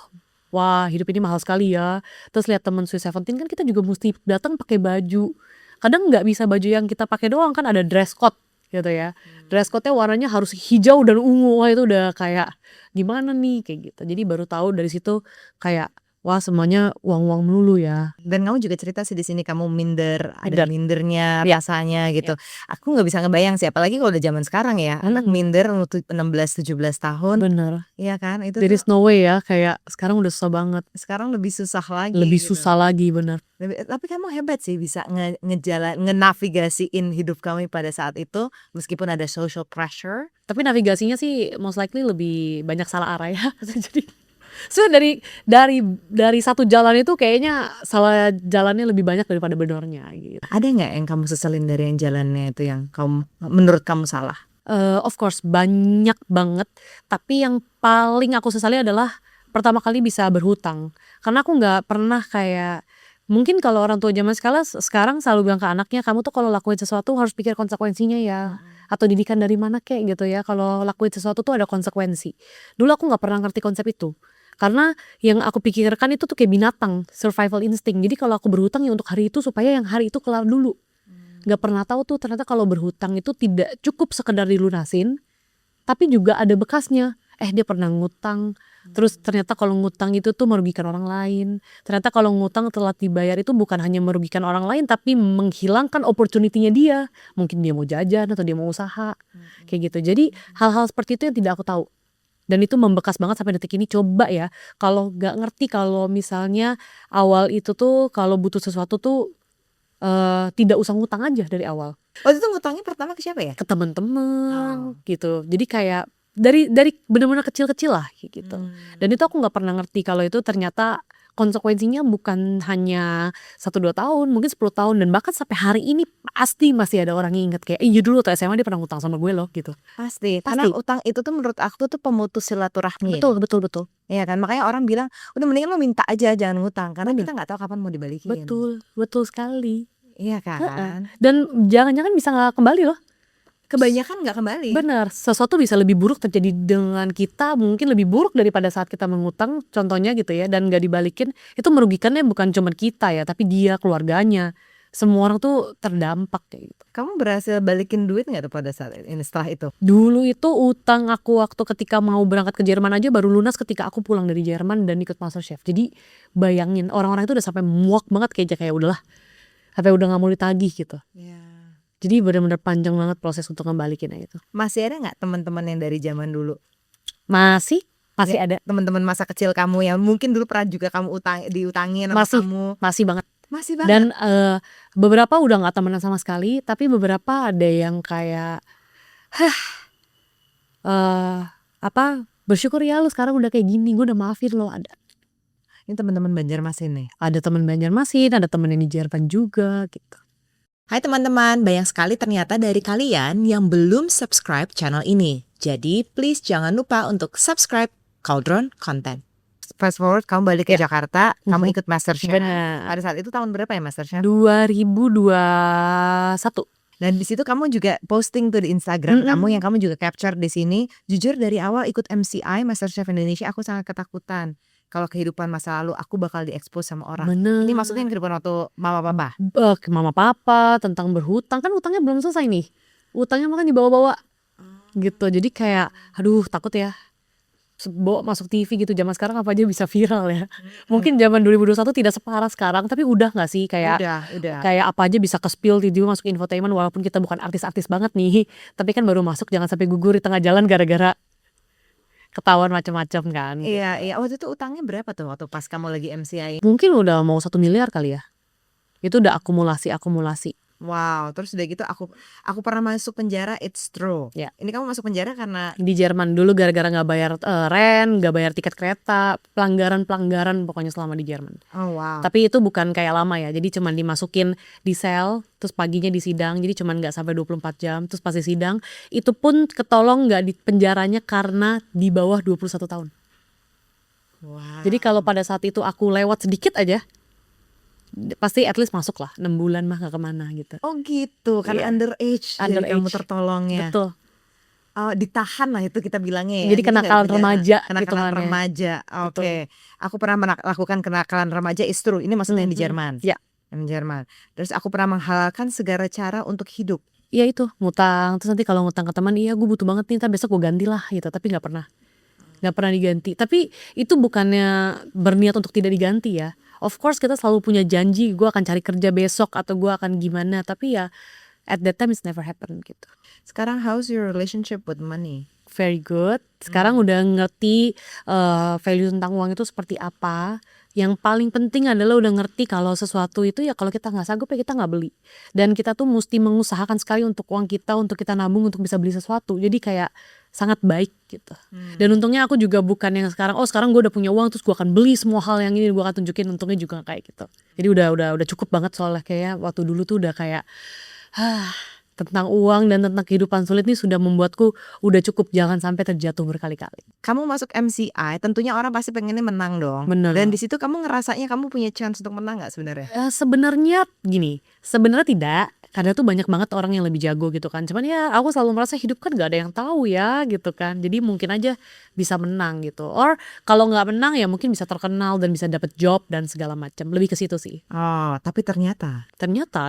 wah hidup ini mahal sekali ya. Terus lihat temen Sweet Seventeen kan kita juga mesti datang pakai baju. Kadang nggak bisa baju yang kita pakai doang, kan ada dress code gitu ya. Dress code-nya warnanya harus hijau dan ungu. Wah itu udah kayak gimana nih kayak gitu. Jadi baru tahu dari situ kayak wah semuanya uang-uang melulu ya. Dan kamu juga cerita sih di sini kamu minder, ada Minder. mindernya Iya. rasanya gitu. Aku nggak bisa ngebayang sih, apalagi kalau udah zaman sekarang ya, anak minder umur 16-17 tahun, Bener. iya kan? Itu There tuh is no way ya, kayak sekarang udah susah banget. sekarang lebih susah lagi Lebih gitu. susah lagi bener. Tapi kamu hebat sih bisa ngenavigasiin hidup kamu pada saat itu meskipun ada social pressure. Tapi navigasinya sih most likely lebih banyak salah arah ya. Jadi sebenarnya dari satu jalan itu kayaknya salah jalannya lebih banyak daripada benernya gitu. Ada nggak yang kamu seselin dari yang jalannya itu yang kamu menurut kamu salah? Of course banyak banget. Tapi yang paling aku sesali adalah pertama kali bisa berhutang. Karena aku nggak pernah kayak, mungkin kalau orang tua zaman sekarang selalu bilang ke anaknya, kamu tuh kalau lakuin sesuatu harus pikir konsekuensinya ya. Atau didikan dari mana kayak gitu ya. Kalau lakuin sesuatu tuh ada konsekuensi. Dulu aku nggak pernah ngerti konsep itu. Karena yang aku pikirkan itu tuh kayak binatang, survival instinct. Jadi kalau aku berhutang ya untuk hari itu supaya yang hari itu kelar dulu. Gak pernah tahu tuh ternyata kalau berhutang itu tidak cukup sekedar dilunasin, tapi juga ada bekasnya. Dia pernah ngutang, terus ternyata kalau ngutang itu tuh merugikan orang lain. Ternyata kalau ngutang telat dibayar itu bukan hanya merugikan orang lain, tapi menghilangkan opportunity-nya dia. Mungkin dia mau jajan atau dia mau usaha, kayak gitu. Jadi hal-hal seperti itu yang tidak aku tahu. Dan itu membekas banget sampai detik ini. Coba ya, kalau gak ngerti, kalau misalnya awal itu tuh kalau butuh sesuatu tuh tidak usah ngutang aja dari awal. Waktu itu ngutangnya pertama ke siapa ya? Ke temen-temen gitu. Jadi kayak dari benar-benar kecil-kecil lah kayak gitu. Dan itu aku nggak pernah ngerti kalau itu ternyata konsekuensinya bukan hanya 1-2 tahun, mungkin 10 tahun, dan bahkan sampai hari ini pasti masih ada orang yang inget kayak, iya dulu tuh SMA dia pernah ngutang sama gue loh gitu. Pasti, karena utang itu tuh menurut aku tuh pemutus silaturahmi. Betul. Iya kan, makanya orang bilang udah mendingan lo minta aja jangan ngutang karena Bener. kita nggak tahu kapan mau dibalikin. Betul sekali. Iya kan. Dan jangan-jangan bisa nggak kembali loh. Kebanyakan nggak kembali. Benar, sesuatu bisa lebih buruk terjadi dengan kita, mungkin lebih buruk daripada saat kita mengutang, contohnya gitu ya, dan gak dibalikin. Itu merugikannya bukan cuma kita ya, tapi dia, keluarganya, semua orang tuh terdampak kayak gitu. Kamu berhasil balikin duit nggak tuh pada saat ini setelah itu? Dulu itu utang aku waktu ketika mau berangkat ke Jerman aja baru lunas ketika aku pulang dari Jerman dan ikut MasterChef. Jadi bayangin, orang-orang itu udah sampai muak banget kayak udahlah, sampai udah gak mau ditagih gitu. Jadi benar-benar panjang banget proses untuk ngembalikinnya itu. Masih ada nggak teman-teman yang dari zaman dulu? Masih Ya, ada. teman-teman masa kecil kamu yang mungkin dulu pernah juga kamu diutangin sama kamu. Masih banget. Masih banget. Dan beberapa udah gak temenan sama sekali, tapi beberapa ada yang kayak bersyukur ya lu sekarang udah kayak gini, gue udah maafin lo. Ada. Ini teman-teman Banjarmasin nih. Ada teman Banjarmasin, ada teman yang di Jerman juga gitu. Hai teman-teman, banyak sekali ternyata dari kalian yang belum subscribe channel ini. Jadi please jangan lupa untuk subscribe Cauldron Content. Fast forward, kamu balik ke Jakarta, kamu ikut MasterChef. Benar. Pada saat itu tahun berapa ya MasterChef? 2021. Dan di situ kamu juga posting tuh di Instagram kamu yang kamu juga capture di sini. Jujur dari awal ikut MCI MasterChef Indonesia aku sangat ketakutan. Kalau kehidupan masa lalu aku bakal diekspos sama orang. Bener. Ini maksudnya kehidupan waktu mama papa. Ke mama papa tentang berhutang, kan utangnya belum selesai nih. Utangnya makan dibawa-bawa gitu. Jadi kayak aduh takut ya. Bawa masuk TV gitu, zaman sekarang apa aja bisa viral ya. Mungkin zaman 2021 tidak separah sekarang, tapi udah gak sih kayak Udah. kayak apa aja bisa ke spill tiba-tiba masuk infotainment, walaupun kita bukan artis-artis banget nih, tapi kan baru masuk jangan sampai gugur di tengah jalan gara-gara ketahuan macam-macam kan. Iya. Waktu itu utangnya berapa tuh waktu pas kamu lagi MCI? Mungkin udah mau 1 miliar kali ya. Itu udah akumulasi. Wow, terus udah gitu aku pernah masuk penjara, it's true. Ya. Ini kamu masuk penjara karena Di Jerman dulu gara-gara nggak bayar rent, nggak bayar tiket kereta, pelanggaran pokoknya selama di Jerman. oh wow. Tapi itu bukan kayak lama ya, jadi cuman dimasukin di sel, terus paginya di sidang, jadi cuman nggak sampai 24 jam, terus pas di sidang, itu pun ketolong nggak di penjaranya karena di bawah 21 tahun. Wow. Jadi kalau pada saat itu aku lewat sedikit aja, pasti at least masuk lah, 6 bulan mah nggak kemana gitu. Oh gitu, karena Iya. underage, jadi kamu Underage. tertolongnya. Betul. Oh, ditahan lah itu kita bilangnya ya. Jadi nggak kenakalan di penjara. remaja Kenakalan hitungannya. remaja. Oke. Aku pernah melakukan kenakalan remaja, is true. Ini maksudnya yang di Jerman. Ya. Yang di Jerman. Terus aku pernah menghalalkan segala cara untuk hidup. Iya itu, ngutang. Terus nanti kalau ngutang ke teman, iya gue butuh banget nih, ntar besok gue ganti lah gitu. Tapi nggak pernah diganti. Tapi itu bukannya berniat untuk tidak diganti ya. Of course kita selalu punya janji, gue akan cari kerja besok atau gue akan gimana. Tapi ya at that time it's never happen gitu. Sekarang how's your relationship with money? Very good. Sekarang udah ngerti value tentang uang itu seperti apa. Yang paling penting adalah udah ngerti kalau sesuatu itu ya kalau kita nggak sanggup ya kita nggak beli. Dan kita tuh mesti mengusahakan sekali untuk uang kita, untuk kita nabung untuk bisa beli sesuatu. Jadi kayak sangat baik gitu. Dan untungnya aku juga bukan yang sekarang gue udah punya uang terus gue akan beli semua hal yang ini gue akan tunjukin, untungnya juga nggak kayak gitu. Jadi udah cukup banget soalnya kayak waktu dulu tuh udah kayak tentang uang dan tentang kehidupan sulit nih sudah membuatku udah cukup, jangan sampai terjatuh berkali-kali. Kamu masuk MCI, tentunya orang pasti pengennya menang dong. Bener. Dan di situ kamu ngerasanya kamu punya chance untuk menang nggak sebenarnya? Sebenarnya gini, sebenarnya tidak. Karena tuh banyak banget orang yang lebih jago gitu kan. Cuman ya aku selalu merasa hidup kan gak ada yang tahu ya gitu kan. Jadi mungkin aja bisa menang gitu. Or kalau nggak menang ya mungkin bisa terkenal dan bisa dapet job dan segala macam. Lebih ke situ sih. Oh, tapi ternyata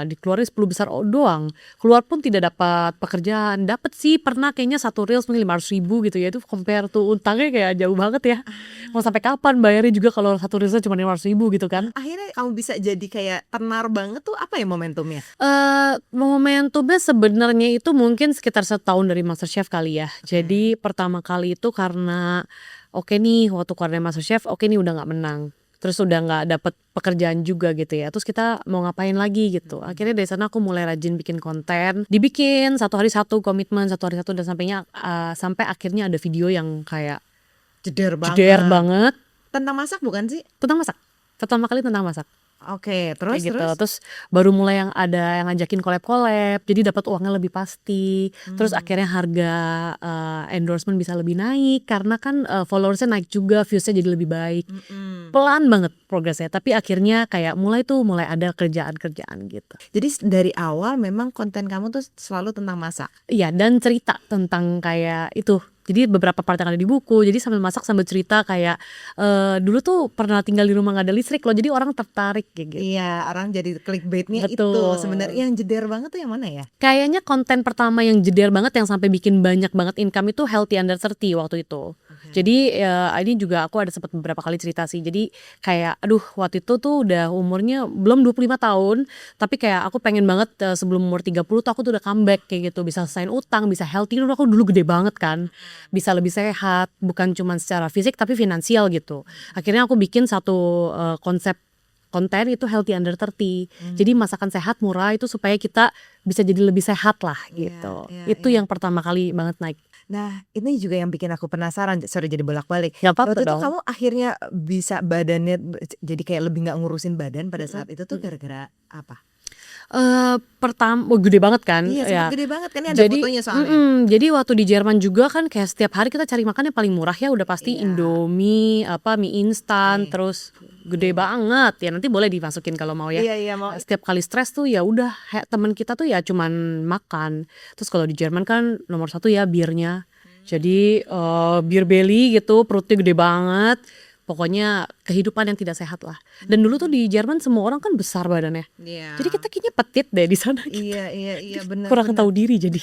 Dikeluarin 10 besar doang. Keluar pun tidak dapat pekerjaan. Dapat sih pernah kayaknya satu reels mungkin 500.000 gitu ya. Itu compare tuh utangnya kayak jauh banget ya. Mau sampai kapan bayarnya juga kalau satu reelsnya cuma 500.000 gitu kan. akhirnya kamu bisa jadi kayak tenar banget tuh, apa ya momentumnya? Momentumnya sebenarnya itu mungkin sekitar setahun dari MasterChef kali ya. Jadi pertama kali itu karena oke nih waktu keluar dari MasterChef, oke nih udah nggak menang. Terus udah nggak dapet pekerjaan juga gitu ya. Terus kita mau ngapain lagi gitu. Akhirnya dari sana aku mulai rajin bikin konten. Dibikin satu hari satu komitmen, satu hari satu dan sampai akhirnya ada video yang kayak Jeder jeder banget Tentang masak bukan sih? tentang masak. Pertama kali tentang masak. Oke, terus Kayak gitu. terus. Terus baru mulai yang ada yang ngajakin collab, jadi dapat uangnya lebih pasti. Terus akhirnya harga endorsement bisa lebih naik karena kan followersnya naik juga, viewsnya jadi lebih baik. Pelan banget progresnya, tapi akhirnya kayak mulai ada kerjaan-kerjaan gitu. Jadi dari awal memang konten kamu tuh selalu tentang masak. Iya, dan cerita tentang kayak itu. Jadi beberapa part yang ada di buku, jadi sambil masak sambil cerita kayak dulu tuh pernah tinggal di rumah gak ada listrik loh, jadi orang tertarik kayak gitu. Iya, orang jadi clickbaitnya itu. Betul. Sebenarnya yang jeder banget tuh yang mana ya? Kayaknya konten pertama yang jeder banget yang sampai bikin banyak banget income itu Healthy Under 30 waktu itu. Jadi ini juga aku ada sempat beberapa kali cerita sih. Jadi kayak aduh waktu itu tuh udah umurnya belum 25 tahun, tapi kayak aku pengen banget sebelum umur 30 tuh aku tuh udah comeback kayak gitu, bisa selesaiin utang, bisa healthy. Aku dulu gede banget kan. Bisa lebih sehat, bukan cuma secara fisik tapi finansial gitu. Akhirnya aku bikin satu konsep konten itu Healthy Under 30. Jadi masakan sehat murah itu supaya kita bisa jadi lebih sehat lah gitu. Itu yang pertama kali banget naik. Nah, ini juga yang bikin aku penasaran. Sorry jadi bolak-balik. Gak apa-apa Waktu itu dong. kamu akhirnya bisa badannya jadi kayak lebih nggak ngurusin badan pada saat itu tuh gara-gara apa? Pertama gede banget kan. Iya, ya. sangat gede banget kan, ini ada fotonya soalnya. Jadi waktu di Jerman juga kan kayak setiap hari kita cari makan yang paling murah ya udah pasti Iya. Indomie, mie instan, Oke. terus gede banget ya, nanti boleh dimasukin kalau mau ya. Iya, mau. Setiap kali stres tuh ya udah teman kita tuh ya cuman makan. Terus kalau di Jerman kan nomor satu ya birnya. Jadi beer belly gitu, perutnya gede banget. Pokoknya kehidupan yang tidak sehat lah. Dan dulu tuh di Jerman semua orang kan besar badannya. Iya. Jadi kita kayaknya petit deh di sana. Iya benar. Kurang tahu diri jadi.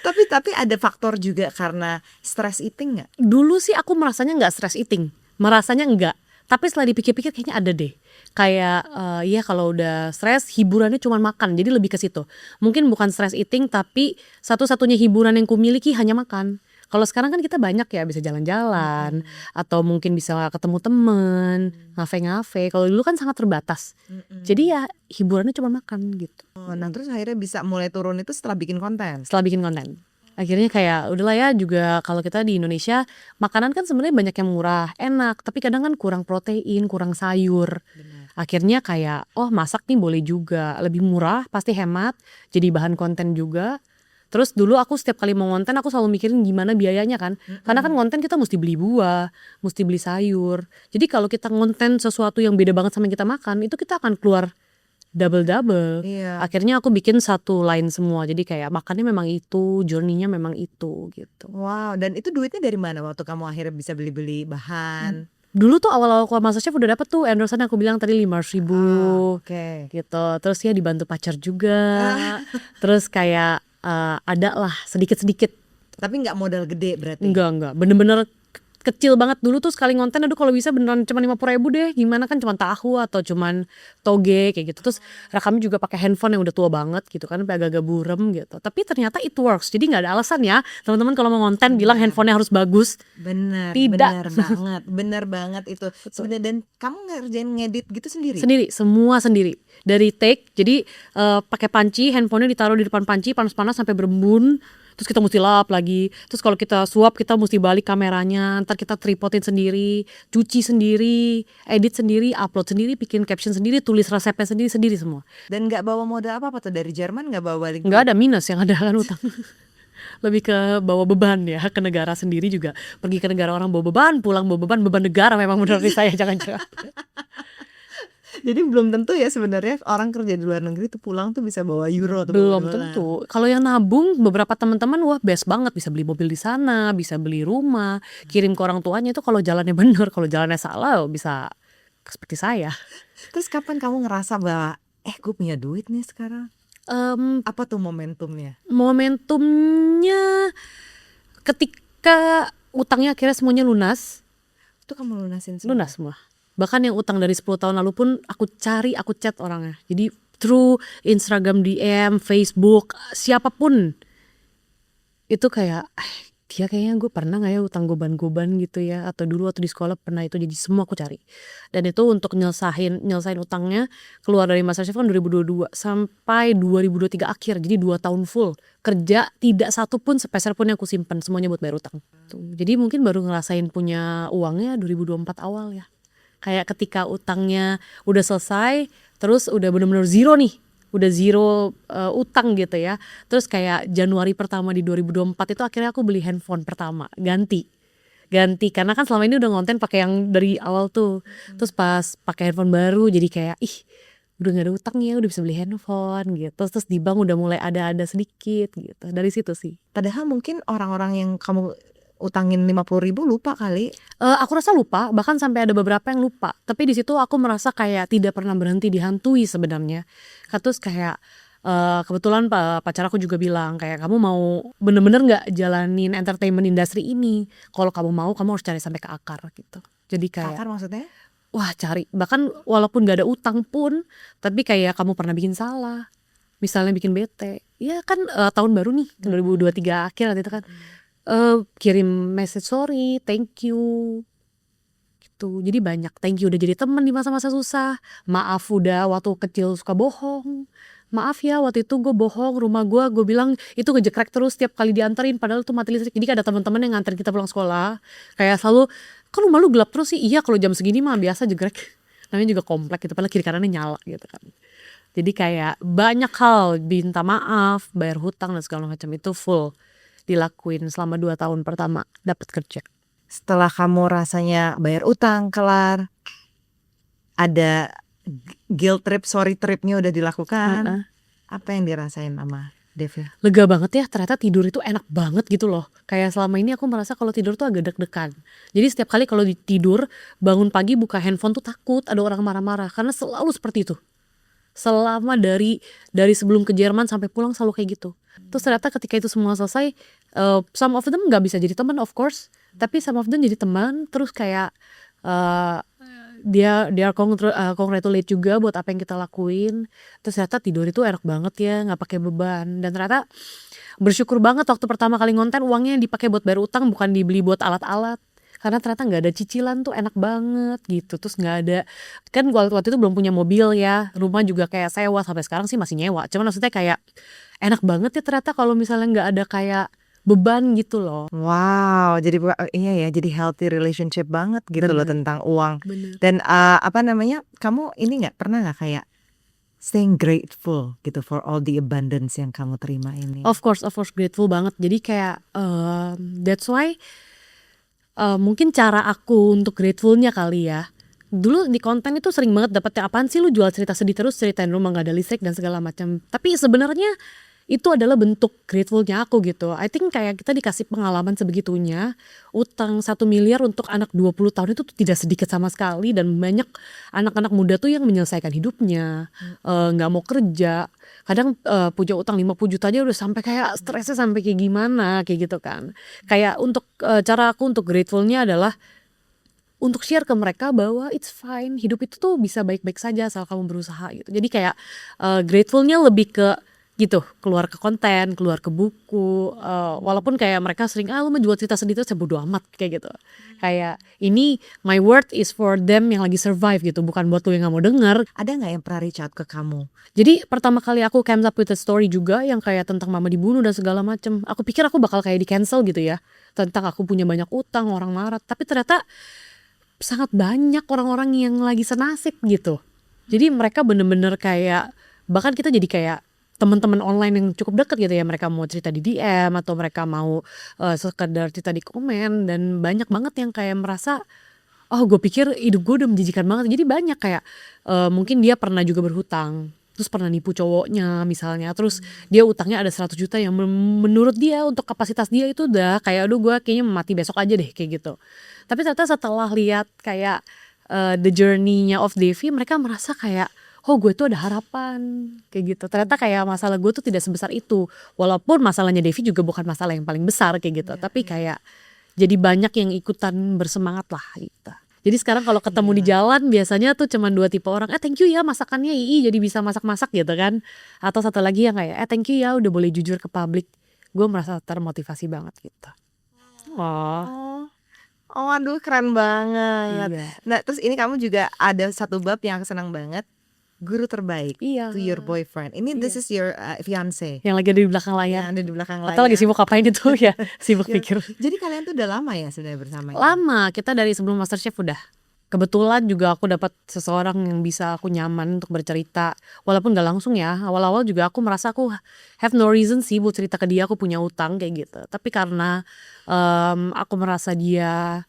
Tapi ada faktor juga karena stress eating nggak? Dulu sih aku merasanya nggak stress eating, merasanya enggak. Tapi setelah dipikir-pikir kayaknya ada deh. Kayak ya kalau udah stres hiburannya cuma makan, jadi lebih ke situ. Mungkin bukan stress eating tapi satu-satunya hiburan yang kumiliki hanya makan. Kalau sekarang kan kita banyak ya bisa jalan-jalan atau mungkin bisa ketemu temen, ngafe-ngafe. Kalau dulu kan sangat terbatas. Jadi ya hiburannya cuma makan gitu. Oh, nah terus akhirnya bisa mulai turun itu setelah bikin konten. Setelah bikin konten. Akhirnya kayak udahlah ya, juga kalau kita di Indonesia makanan kan sebenarnya banyak yang murah, enak, tapi kadang kan kurang protein, kurang sayur. Akhirnya kayak masak nih boleh juga, lebih murah, pasti hemat, jadi bahan konten juga. Terus dulu aku setiap kali mau konten aku selalu mikirin gimana biayanya kan. Karena kan konten kita mesti beli buah, mesti beli sayur. Jadi kalau kita konten sesuatu yang beda banget sama yang kita makan, itu kita akan keluar double-double. Iya. Akhirnya aku bikin satu line semua. Jadi kayak makannya memang itu, journey-nya memang itu gitu. Wow, dan itu duitnya dari mana waktu kamu akhirnya bisa beli-beli bahan? Dulu tuh awal-awal keluar MasterChef udah dapet tuh endorse aku bilang tadi 500.000 Oke. gitu. Terus ya dibantu pacar juga. Terus kayak ada lah sedikit-sedikit. Tapi nggak modal gede berarti. Enggak. Bener-bener kecil banget. Dulu tuh sekali ngonten aduh kalau bisa beneran cuma 50.000 deh. Gimana kan cuma tahu atau cuman toge kayak gitu. Terus rekamnya juga pakai handphone yang udah tua banget gitu kan, agak-agak burem gitu. Tapi ternyata it works. Jadi nggak ada alasan ya teman-teman kalau mau ngonten bilang handphonenya harus bagus. Bener, Tidak. bener banget itu. Sebenarnya, dan kamu ngerjain ngedit gitu sendiri? Sendiri, semua sendiri. Dari take, jadi pakai panci, handphonenya ditaruh di depan panci, panas-panas sampai berembun. Terus kita mesti lap lagi. Terus kalau kita suap kita mesti balik kameranya. Ntar kita tripodin sendiri, cuci sendiri, edit sendiri, upload sendiri, bikin caption sendiri, tulis resepnya sendiri semua. Dan nggak bawa modal apa-apa tuh dari Jerman, nggak bawa balik? Nggak ada minus, yang ada kan utang. Lebih ke bawa beban ya, ke negara sendiri juga. Pergi ke negara orang bawa beban, pulang bawa beban negara memang menurut saya jangan-jangan. Jadi belum tentu ya sebenarnya orang kerja di luar negeri tuh pulang tuh bisa bawa euro atau Belum bawa dolar. tentu. Kalau yang nabung beberapa teman-teman wah best banget, bisa beli mobil di sana, bisa beli rumah, kirim ke orang tuanya. Itu kalau jalannya bener, kalau jalannya salah bisa seperti saya. Terus kapan kamu ngerasa bahwa gue punya duit nih sekarang? Apa tuh momentumnya? Momentumnya ketika utangnya akhirnya semuanya lunas. Itu kamu lunasin semua? Lunas semua. Bahkan yang utang dari 10 tahun lalu pun aku chat orangnya. Jadi through Instagram DM, Facebook, siapapun. Itu kayak dia kayaknya gue pernah gak ya utang goban-goban gitu ya, atau dulu waktu di sekolah pernah itu, jadi semua aku cari. Dan itu untuk nyelesain utangnya keluar dari MasterChef kan 2022 sampai 2023 akhir, jadi 2 tahun full kerja, tidak satu pun sepeser pun yang aku simpan, semuanya buat bayar utang tuh. Jadi mungkin baru ngerasain punya uangnya 2024 awal ya, kayak ketika utangnya udah selesai, terus udah bener-bener zero nih, udah zero utang gitu ya. Terus kayak Januari pertama di 2024 itu akhirnya aku beli handphone pertama, ganti karena kan selama ini udah ngonten pakai yang dari awal tuh. Terus pas pakai handphone baru jadi kayak udah gak ada utang ya, udah bisa beli handphone gitu. Terus di bank udah mulai ada sedikit gitu. Dari situ sih. Padahal mungkin orang-orang yang kamu utangin 50.000 lupa kali. Aku rasa lupa, bahkan sampai ada beberapa yang lupa. Tapi di situ aku merasa kayak tidak pernah berhenti dihantui sebenarnya. Terus kayak kebetulan pacar aku juga bilang kayak kamu mau bener-bener nggak jalanin entertainment industry ini. Kalau kamu mau, kamu harus cari sampai ke akar gitu. Jadi kayak Akar maksudnya? wah cari, bahkan walaupun gak ada utang pun, tapi kayak kamu pernah bikin salah, misalnya bikin bete, ya kan tahun baru nih 2023 akhir nanti itu kan. Kirim message sorry, thank you gitu. Jadi banyak thank you udah jadi teman di masa-masa susah, maaf udah waktu kecil suka bohong, maaf ya waktu itu gue bohong, rumah gue bilang itu ngejekrek terus tiap kali dianterin padahal tuh mati listrik. Jadi ada teman-teman yang nganterin kita pulang sekolah kayak selalu, kan rumah lu gelap terus sih. Iya kalau jam segini mah biasa jegrek, namanya juga komplek gitu, padahal kiri kanannya nyala gitu kan. Jadi kayak banyak hal, minta maaf, bayar hutang dan segala macam itu full dilakuin selama 2 tahun pertama dapat kerja. Setelah kamu rasanya bayar utang kelar, ada guilt trip, sorry tripnya udah dilakukan, apa yang dirasain sama Dev ya? Lega banget ya, ternyata tidur itu enak banget gitu loh. Kayak selama ini aku merasa kalau tidur tuh agak deg-degan. Jadi setiap kali kalau tidur, bangun pagi buka handphone tuh takut ada orang marah-marah, karena selalu seperti itu. Selama dari sebelum ke Jerman sampai pulang selalu kayak gitu. Terus ternyata ketika itu semua selesai, some of them gak bisa jadi teman of course, tapi some of them jadi teman. Terus kayak dia congratulate juga buat apa yang kita lakuin. Terus ternyata tidur itu enak banget ya, gak pakai beban. Dan ternyata bersyukur banget waktu pertama kali ngonten uangnya dipakai buat bayar utang bukan dibeli buat alat-alat. Karena ternyata nggak ada cicilan tuh enak banget gitu. Terus nggak ada, kan waktu itu belum punya mobil ya, rumah juga kayak sewa, sampai sekarang sih masih nyewa. Cuman maksudnya kayak enak banget ya ternyata kalau misalnya nggak ada kayak beban gitu loh. Wow, jadi iya ya, jadi healthy relationship banget gitu loh Bener, tentang uang. bener. Dan apa namanya, kamu ini nggak pernah nggak kayak staying grateful gitu for all the abundance yang kamu terima ini? Of course grateful banget. Jadi kayak that's why mungkin cara aku untuk gratefulnya kali ya. Dulu di konten itu sering banget dapetnya apaan sih lu jual cerita sedih terus, ceritain rumah gak ada listrik dan segala macam. Tapi sebenarnya itu adalah bentuk gratefulnya aku gitu. I think kayak kita dikasih pengalaman sebegitunya. Utang 1 miliar untuk anak 20 tahun itu tuh tidak sedikit sama sekali. Dan banyak anak-anak muda tuh yang menyelesaikan hidupnya, gak mau kerja. Kadang punya utang 50 juta aja udah sampai kayak stresnya sampai kayak gimana kayak gitu kan. Kayak untuk cara aku untuk gratefulnya adalah untuk share ke mereka bahwa it's fine, hidup itu tuh bisa baik-baik saja asal kamu berusaha gitu. Jadi kayak gratefulnya lebih ke gitu, keluar ke konten, keluar ke buku, walaupun kayak mereka sering lu menjual cerita sedih terus, ya bodo amat kayak gitu. Kayak ini my word is for them yang lagi survive gitu, bukan buat lu yang gak mau denger. Ada nggak yang pernah reach out ke kamu? Jadi pertama kali aku comes up with a story juga yang kayak tentang mama dibunuh dan segala macem, aku pikir aku bakal kayak di cancel gitu ya, tentang aku punya banyak utang, orang marah. Tapi ternyata sangat banyak orang-orang yang lagi senasib gitu. Jadi mereka bener-bener kayak, bahkan kita jadi kayak teman-teman online yang cukup dekat gitu ya. Mereka mau cerita di DM atau mereka mau sekedar cerita di komen. Dan banyak banget yang kayak merasa, oh gue pikir hidup gue udah menjijikan banget. Jadi banyak kayak mungkin dia pernah juga berhutang, terus pernah nipu cowoknya misalnya, terus dia utangnya ada 100 juta yang menurut dia untuk kapasitas dia itu udah kayak aduh gue kayaknya mati besok aja deh kayak gitu. Tapi ternyata setelah lihat kayak the journey-nya of Devi, mereka merasa kayak oh gue tuh ada harapan kayak gitu. Ternyata kayak masalah gue tuh tidak sebesar itu, walaupun masalahnya Devi juga bukan masalah yang paling besar kayak gitu. Tapi kayak jadi banyak yang ikutan bersemangat lah gitu. Jadi sekarang kalau ketemu di jalan biasanya tuh cuman 2 tipe orang, thank you ya masakannya Ii jadi bisa masak-masak gitu kan. Atau satu lagi yang kayak thank you ya udah boleh jujur ke publik. Gue merasa termotivasi banget gitu. Oh, oh, aduh keren banget. Iya. Nah, terus ini kamu juga ada satu bab yang aku senang banget, guru terbaik Iya. to your boyfriend. Ini this is your fiance Yang lagi ada di belakang layar. yang ada di belakang Atau lagi layar. sibuk ngapain itu ya? Sibuk Ya, pikir. jadi kalian tuh udah lama ya sebenarnya bersama ya? Lama, kita dari sebelum MasterChef udah. Kebetulan juga aku dapat seseorang yang bisa aku nyaman untuk bercerita. Walaupun gak langsung ya, awal-awal juga aku merasa aku have no reason sih buat cerita ke dia aku punya utang kayak gitu. Tapi karena aku merasa dia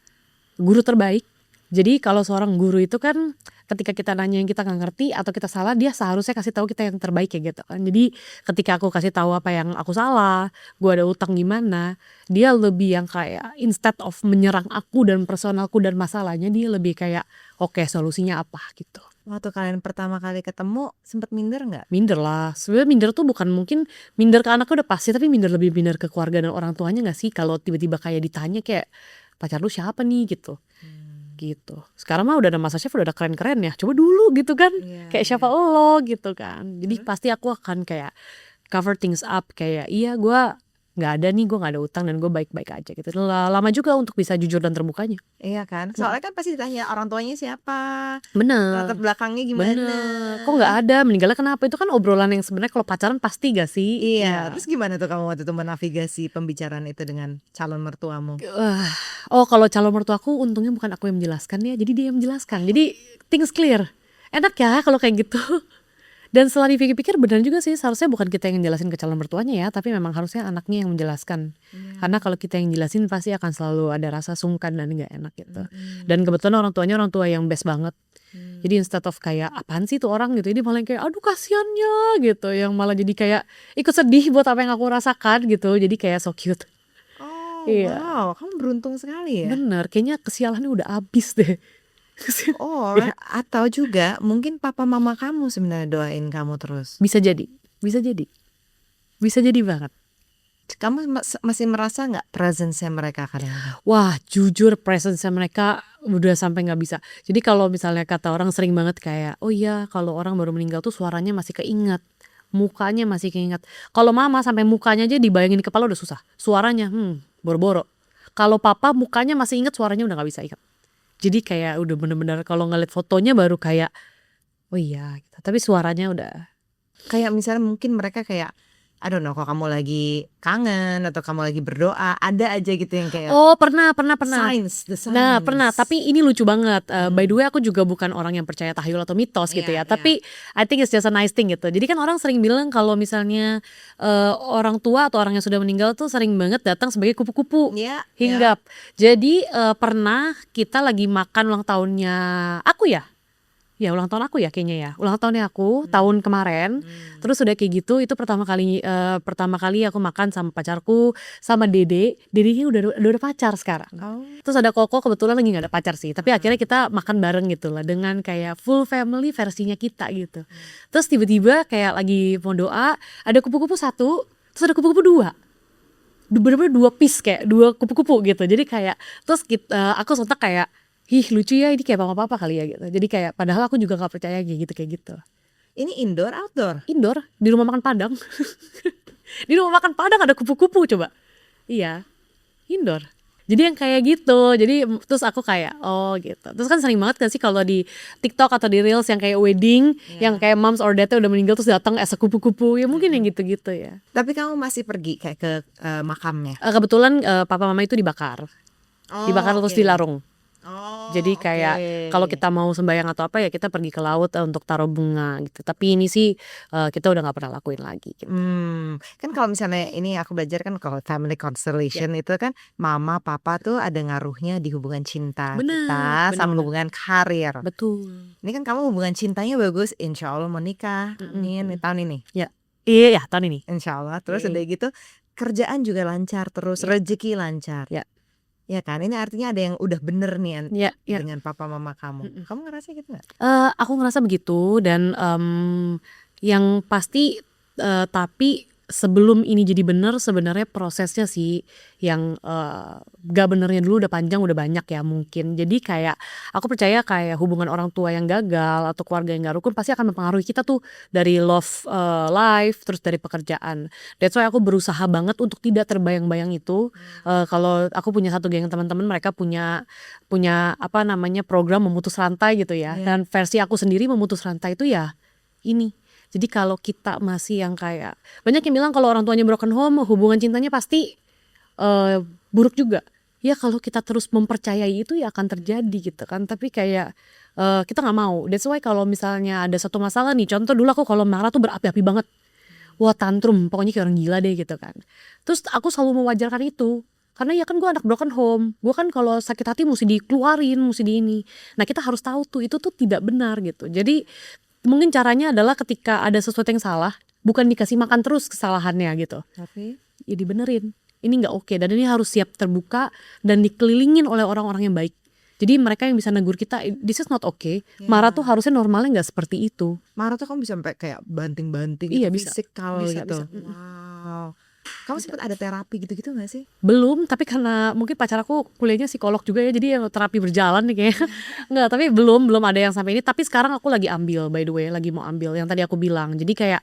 guru terbaik. Jadi kalau seorang guru itu kan ketika kita nanya yang kita nggak ngerti atau kita salah, dia seharusnya kasih tahu kita yang terbaik kayak gitu kan. Jadi ketika aku kasih tahu apa yang aku salah, gue ada utang gimana, dia lebih yang kayak instead of menyerang aku dan personalku dan masalahnya, dia lebih kayak oke, solusinya apa gitu. Waktu kalian pertama kali ketemu sempet minder nggak? Minder lah, sebenarnya minder tuh bukan mungkin minder ke anaknya udah pasti, tapi lebih minder ke keluarga dan orang tuanya nggak sih kalau tiba-tiba kayak ditanya kayak pacar lu siapa nih gitu. Gitu. Sekarang mah udah ada MasterChef udah ada keren-keren ya. Coba dulu gitu kan. Kayak siapa lo gitu kan. Jadi pasti aku akan kayak cover things up kayak iya gue nggak ada nih, gue nggak ada utang dan gue baik-baik aja gitu. Lama juga untuk bisa jujur dan terbukanya. Iya kan? Soalnya kan pasti ditanya orang tuanya siapa, Bener. latar belakangnya gimana. Bener. Kok nggak ada? Meninggalnya kenapa? Itu kan obrolan yang sebenarnya kalau pacaran pasti gak sih? Iya. Terus gimana tuh kamu waktu itu menavigasi pembicaraan itu dengan calon mertuamu? Oh kalau calon mertuaku untungnya bukan aku yang menjelaskan ya, jadi dia yang menjelaskan. Jadi things clear. Enak ya kalau kayak gitu. Dan setelah dipikir-pikir benar juga sih, seharusnya bukan kita yang jelasin ke calon mertuanya ya, tapi memang harusnya anaknya yang menjelaskan. Karena kalau kita yang jelasin pasti akan selalu ada rasa sungkan dan gak enak gitu. Dan kebetulan orang tuanya orang tua yang best banget. Jadi instead of kayak apaan sih tuh orang gitu, ini malah yang kayak aduh kasiannya gitu, yang malah jadi kayak ikut sedih buat apa yang aku rasakan gitu. Jadi kayak so cute. Oh Iya. wow, kamu beruntung sekali ya. Bener, kayaknya kesialannya udah abis deh. Oh, Ya. atau juga mungkin papa mama kamu sebenarnya doain kamu terus. Bisa jadi, bisa jadi, bisa jadi banget. Kamu masih merasa nggak presence-nya mereka kadang-kadang? Wah jujur presence mereka udah sampai nggak bisa. Jadi kalau misalnya kata orang sering banget kayak oh iya kalau orang baru meninggal tuh suaranya masih keinget. mukanya masih keinget. Kalau mama sampai mukanya aja dibayangin di kepala udah susah. Suaranya, boro-boro. Kalau papa mukanya masih inget, suaranya udah nggak bisa inget. Jadi kayak udah bener-bener kalau ngeliat fotonya baru kayak, oh iya. Gitu. Tapi suaranya udah. Kayak misalnya mungkin mereka kayak I don't know, kalau kamu lagi kangen atau kamu lagi berdoa, ada aja gitu yang kayak Oh pernah. signs, the Nah pernah, signs. tapi ini lucu banget. By the way aku juga bukan orang yang percaya tahyul atau mitos gitu Iya, ya. Tapi I think it's just a nice thing gitu. Jadi kan orang sering bilang kalau misalnya orang tua atau orang yang sudah meninggal tuh sering banget datang sebagai kupu-kupu Iya, hinggap. Jadi pernah kita lagi makan ulang tahunnya aku ya. Ya ulang tahun aku ya kayaknya ya. Ulang tahunnya aku tahun kemarin. Terus udah kayak gitu itu pertama kali aku makan sama pacarku sama Dede. Dedenya udah pacar sekarang. Oh. Terus ada Koko kebetulan lagi nggak ada pacar sih. Tapi akhirnya kita makan bareng gitu lah dengan kayak full family versinya kita gitu. Terus tiba-tiba kayak lagi mau doa ada kupu-kupu satu, terus ada kupu-kupu dua. Bener-bener dua piece kayak dua kupu-kupu gitu. Jadi kayak terus aku sontak kayak lucu ya ini kayak papa-papa kali ya gitu. Jadi kayak padahal aku juga gak percaya kayak gitu. Ini indoor, outdoor? Indoor di rumah makan Padang. Di rumah makan Padang ada kupu-kupu coba. Iya, indoor. Jadi yang kayak gitu. Jadi terus aku kayak oh gitu. Terus kan sering banget gak sih kalau di TikTok atau di Reels yang kayak wedding, yang kayak moms or dad udah meninggal terus datang as a kupu-kupu. Ya mungkin yang gitu-gitu ya. Tapi kamu masih pergi kayak ke makamnya? Kebetulan papa mama itu dibakar. Dibakar terus oke. dilarung. Oh, Jadi kayak kalau kita mau sembahyang atau apa ya kita pergi ke laut untuk taruh bunga gitu. Tapi ini sih kita udah nggak pernah lakuin lagi. Gitu. Kan kalau misalnya ini aku belajar kan kalau family constellation itu kan mama papa tuh ada ngaruhnya di hubungan cinta kita sama bener. hubungan karir. Betul. Ini kan kamu hubungan cintanya bagus, insya Allah mau nikah, amin tahun ini. Ya, iya ya tahun ini. Insya Allah. Terus Yeay. udah gitu kerjaan juga lancar terus, rezeki lancar. Ya. Ya kan, ini artinya ada yang udah bener nih Ya. dengan papa mama kamu. Kamu ngerasa gitu nggak? Aku ngerasa begitu dan yang pasti tapi sebelum ini jadi bener sebenarnya prosesnya sih yang gak benernya dulu udah panjang udah banyak ya mungkin. Jadi kayak aku percaya kayak hubungan orang tua yang gagal atau keluarga yang gak rukun pasti akan mempengaruhi kita tuh dari love life terus dari pekerjaan. That's why aku berusaha banget untuk tidak terbayang-bayang itu. Kalau aku punya satu geng teman-teman mereka punya apa namanya program memutus rantai gitu ya. Dan versi aku sendiri memutus rantai itu ya ini. Jadi kalau kita masih yang kayak banyak yang bilang kalau orang tuanya broken home hubungan cintanya pasti buruk juga. Ya kalau kita terus mempercayai itu ya akan terjadi gitu kan. Tapi kayak kita nggak mau. That's why kalau misalnya ada satu masalah nih, contoh dulu aku kalau marah tuh berapi-api banget. Wah tantrum, pokoknya kayak orang gila deh gitu kan. Terus aku selalu mewajarkan itu. Karena ya kan gue anak broken home. Gue kan kalau sakit hati mesti dikeluarin, mesti di ini. Nah kita harus tahu tuh itu tuh tidak benar gitu. Jadi mungkin caranya adalah ketika ada sesuatu yang salah, bukan dikasih makan terus kesalahannya gitu. Tapi Ya dibenerin. Ini nggak oke dan ini harus siap terbuka dan dikelilingin oleh orang-orang yang baik. Jadi mereka yang bisa negur kita, this is not okay. Marah tuh harusnya normalnya nggak seperti itu. marah tuh kamu bisa sampai kayak banting-banting Iya, gitu, bisa. fisikal Bisa, gitu. bisa. Wow. Kamu sempat ada terapi gitu-gitu gak sih? Belum, tapi karena mungkin pacar aku kuliahnya psikolog juga ya, jadi ya terapi berjalan nih kayaknya. Enggak, tapi belum ada yang sampai ini. Tapi sekarang aku lagi ambil, by the way, lagi mau ambil yang tadi aku bilang. Jadi kayak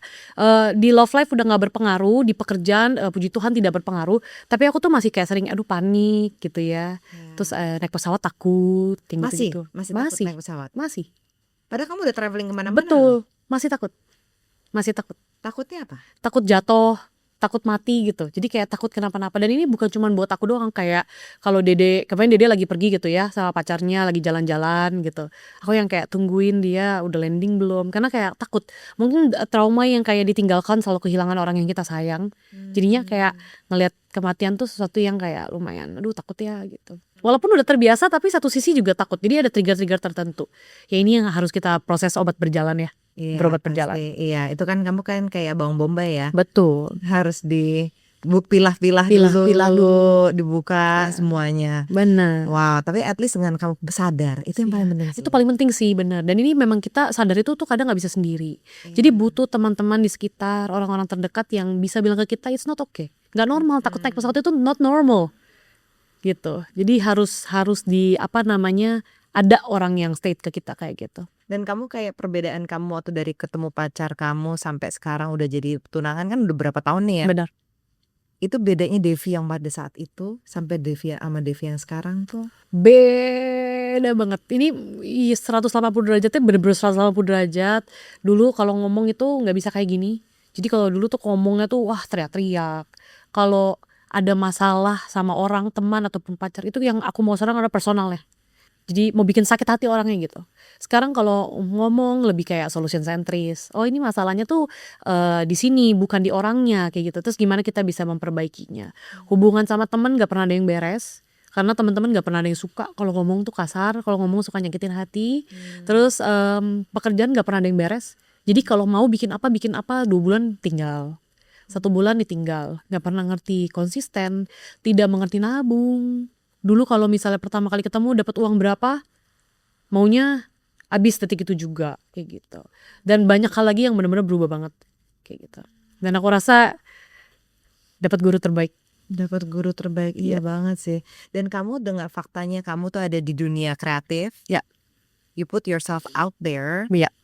di love life udah nggak berpengaruh, di pekerjaan puji Tuhan tidak berpengaruh. Tapi aku tuh masih kayak sering aduh panik gitu ya. Terus naik pesawat takut, kayak Masih? gitu. Masih takut naik pesawat? Masih. Padahal kamu udah traveling kemana-mana. Betul, masih takut. Masih takut. Takutnya apa? Takut jatuh, takut mati gitu. Jadi kayak takut kenapa-napa. Dan ini bukan cuma buat aku doang. Kayak kalau kemarin Dede lagi pergi gitu ya sama pacarnya lagi jalan-jalan gitu. Aku yang kayak tungguin dia udah landing belum. Karena kayak takut. Mungkin trauma yang kayak ditinggalkan selalu kehilangan orang yang kita sayang. Jadinya kayak ngelihat kematian tuh sesuatu yang kayak lumayan aduh takut ya gitu. Walaupun udah terbiasa tapi satu sisi juga takut. Jadi ada trigger-trigger tertentu. Ya ini yang harus kita proses obat berjalan ya. Iya, Berobat pasti. berjalan. Iya, itu kan kamu kan kayak bawang bombay ya. Betul. Harus pilah-pilah Pilah-pilah dulu, dibuka semuanya. Benar. Wow, tapi at least dengan kamu sadar, itu yang paling penting sih. Itu paling penting sih benar. Dan ini memang kita sadar itu tuh kadang nggak bisa sendiri. Jadi butuh teman-teman di sekitar, orang-orang terdekat yang bisa bilang ke kita it's not okay. Nggak normal, takut naik pesawat itu not normal. Gitu. Jadi harus di apa namanya ada orang yang state ke kita kayak gitu. Dan kamu kayak perbedaan kamu waktu dari ketemu pacar kamu sampai sekarang udah jadi tunangan kan udah berapa tahun nih ya? Benar. Itu bedanya Devi yang pada saat itu sampai Devi sama Devi yang sekarang tuh. Beda banget. Ini 180 derajatnya bener-bener 180 derajat. Dulu kalau ngomong itu nggak bisa kayak gini. Jadi kalau dulu tuh ngomongnya tuh wah teriak-teriak. Kalau ada masalah sama orang, teman ataupun pacar itu yang aku mau serang ada personalnya. Jadi mau bikin sakit hati orangnya gitu. Sekarang kalau ngomong lebih kayak solution centris. Oh ini masalahnya tuh di sini bukan di orangnya kayak gitu. Terus gimana kita bisa memperbaikinya. Hubungan sama teman gak pernah ada yang beres. Karena teman-teman gak pernah ada yang suka kalau ngomong tuh kasar. Kalau ngomong suka nyakitin hati. Terus pekerjaan gak pernah ada yang beres. Jadi kalau mau bikin apa 2 bulan tinggal. 1 bulan ditinggal. Gak pernah ngerti konsisten. Tidak mengerti nabung. Dulu kalau misalnya pertama kali ketemu dapat uang berapa, maunya habis detik itu juga kayak gitu. Dan banyak hal lagi yang benar-benar berubah banget kayak gitu. Dan aku rasa dapat guru terbaik. Dapat guru terbaik, iya banget sih. Dan kamu dengan faktanya kamu tuh ada di dunia kreatif. Ya. You put yourself out there, Ya,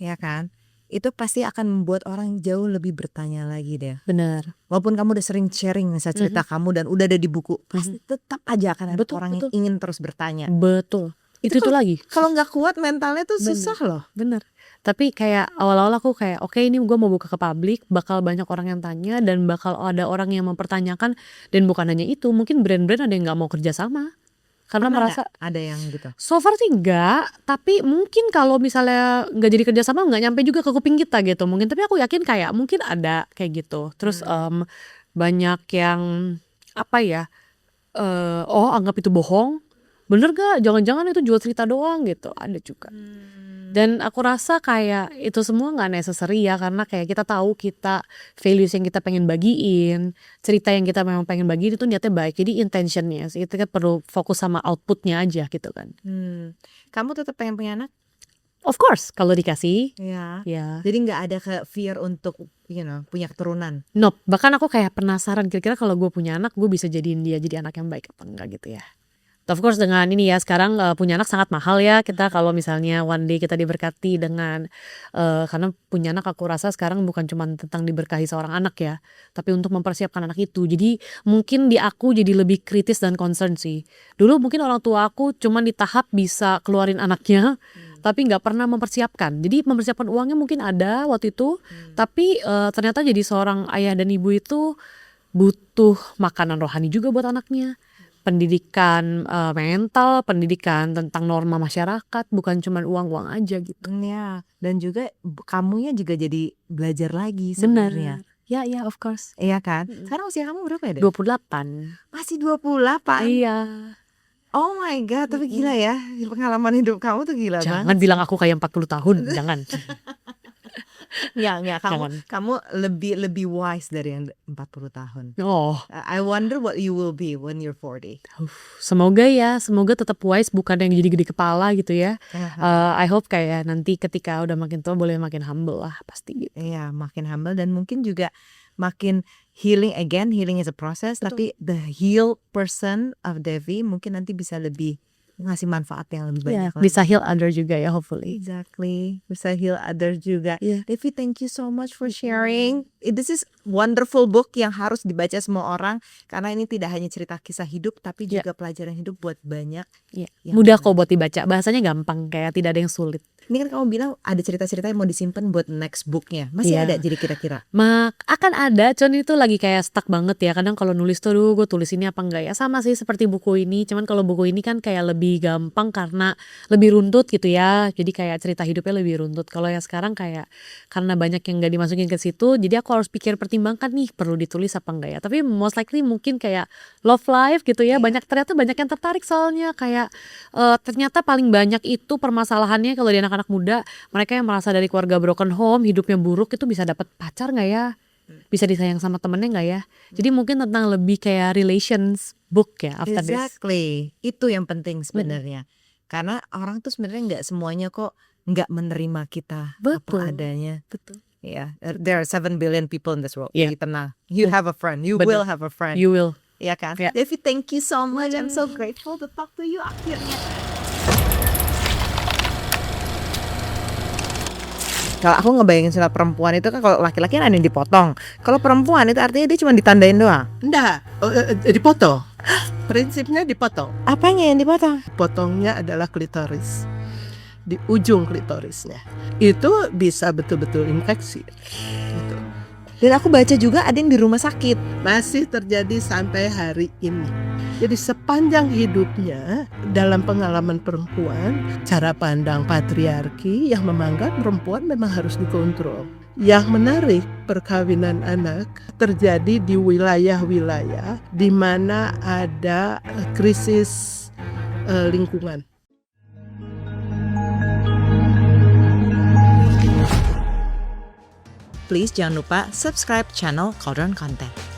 ya kan? Itu pasti akan membuat orang jauh lebih bertanya lagi deh. benar. Walaupun kamu udah sering sharing misalnya cerita kamu dan udah ada di buku, pasti tetap aja akan ada Betul, orang betul. yang ingin terus bertanya. Betul. Itu lagi. Kalau nggak kuat mentalnya tuh Bener. susah loh. Bener. Tapi kayak awal-awal aku kayak oke, ini gue mau buka ke publik, bakal banyak orang yang tanya dan bakal ada orang yang mempertanyakan. Dan bukan hanya itu, mungkin brand-brand ada yang gak mau kerja sama karena Pernah merasa nggak ada yang gitu. so far sih enggak, tapi mungkin kalau misalnya nggak jadi kerja sama nggak nyampe juga ke kuping kita gitu mungkin. Tapi aku yakin kayak mungkin ada kayak gitu. Terus banyak yang apa ya, oh anggap itu bohong, bener gak, jangan-jangan itu jual cerita doang gitu, ada juga. Dan aku rasa kayak itu semua nggak necessary ya, karena kayak kita tahu kita values yang kita pengen bagiin, cerita yang kita memang pengen bagiin itu niatnya baik. Jadi intentionnya sih kita perlu fokus sama outputnya aja gitu kan. Kamu tetap pengen punya anak? Of course kalau dikasih Ya. ya. Jadi nggak ada ke fear untuk punya keturunan. Nope. Bahkan aku kayak penasaran kira-kira kalau gue punya anak gue bisa jadiin dia jadi anak yang baik apa enggak gitu ya. Of course dengan ini ya sekarang punya anak sangat mahal ya kita kalau misalnya one day kita diberkati dengan karena punya anak aku rasa sekarang bukan cuma tentang diberkahi seorang anak ya, tapi untuk mempersiapkan anak itu. Jadi mungkin di aku jadi lebih kritis dan concern sih. Dulu mungkin orang tua aku cuma di tahap bisa keluarin anaknya tapi nggak pernah mempersiapkan. Jadi mempersiapkan uangnya mungkin ada waktu itu, tapi ternyata jadi seorang ayah dan ibu itu butuh makanan rohani juga buat anaknya. Pendidikan mental, pendidikan tentang norma masyarakat, bukan cuma uang-uang aja gitu. Ya, dan juga kamunya juga jadi belajar lagi Benar. sebenarnya. Ya, of course. Iya kan? Sekarang usia kamu berapa ya, Dek? 28. Masih 28. Iya. Oh my god, tapi gila ya. Pengalaman hidup kamu tuh gila Jangan banget. bilang aku kayak 40 tahun, jangan. Ya, Jangan. kamu lebih wise dari yang 40 tahun. Oh, I wonder what you will be when you're 40. semoga tetap wise, bukan yang jadi gede kepala gitu ya. I hope kayak nanti ketika udah makin tua boleh makin humble lah pasti gitu. Iya, makin humble dan mungkin juga makin healing. Again, healing is a process. Tapi the healed person of Devi mungkin nanti bisa lebih ngasih manfaat yang lebih banyak lagi. Bisa heal other juga ya hopefully. Exactly, bisa heal others juga. Yeah. Devi, thank you so much for sharing. This is wonderful book yang harus dibaca semua orang karena ini tidak hanya cerita kisah hidup tapi juga pelajaran hidup buat banyak. Yeah. yang Mudah kok buat dibaca, bahasanya gampang, kayak tidak ada yang sulit. Ini kan kamu bilang ada cerita-cerita yang mau disimpan buat next booknya. Masih Iya. ada jadi kira-kira? Akan ada, cuman itu lagi kayak stuck banget ya. Kadang kalau nulis tuh gue tulis ini apa enggak ya. Sama sih seperti buku ini, cuman kalau buku ini kan kayak lebih gampang karena lebih runtut gitu ya. Jadi kayak cerita hidupnya lebih runtut. Kalau yang sekarang kayak karena banyak yang gak dimasukin ke situ, jadi aku harus pikir pertimbangkan nih perlu ditulis apa enggak ya. Tapi most likely mungkin kayak love life gitu ya. Ternyata banyak yang tertarik soalnya kayak ternyata paling banyak itu permasalahannya kalau di anak-anak muda, mereka yang merasa dari keluarga broken home, hidupnya buruk, itu bisa dapat pacar nggak ya, bisa disayang sama temennya nggak ya. Jadi mungkin tentang lebih kayak relations book ya after this. Exactly, itu yang penting sebenarnya. Karena orang tuh sebenarnya nggak semuanya kok nggak menerima kita Betul. apa adanya. Betul. Yeah, there are 7 billion people in this world. Yeah. Jadi tenang, you have a friend, you Bener. will have a friend. You will. Iya kan? Yeah. Devi, thank you so much. I'm so grateful to talk to you akhirnya. Kalau aku ngebayangin sunat perempuan itu kan, kalau laki-laki kan ada yang dipotong. Kalau perempuan itu artinya dia cuma ditandain doang. Enggak, dipotong. Prinsipnya dipotong. Apanya yang dipotong? Potongnya adalah klitoris. Di ujung klitorisnya. Itu bisa betul-betul infeksi. Gitu. Dan aku baca juga ada yang di rumah sakit. Masih terjadi sampai hari ini. Jadi sepanjang hidupnya dalam pengalaman perempuan, cara pandang patriarki yang menganggap perempuan memang harus dikontrol. Yang menarik, perkawinan anak terjadi di wilayah-wilayah di mana ada krisis lingkungan. Please jangan lupa subscribe channel Cauldron Content.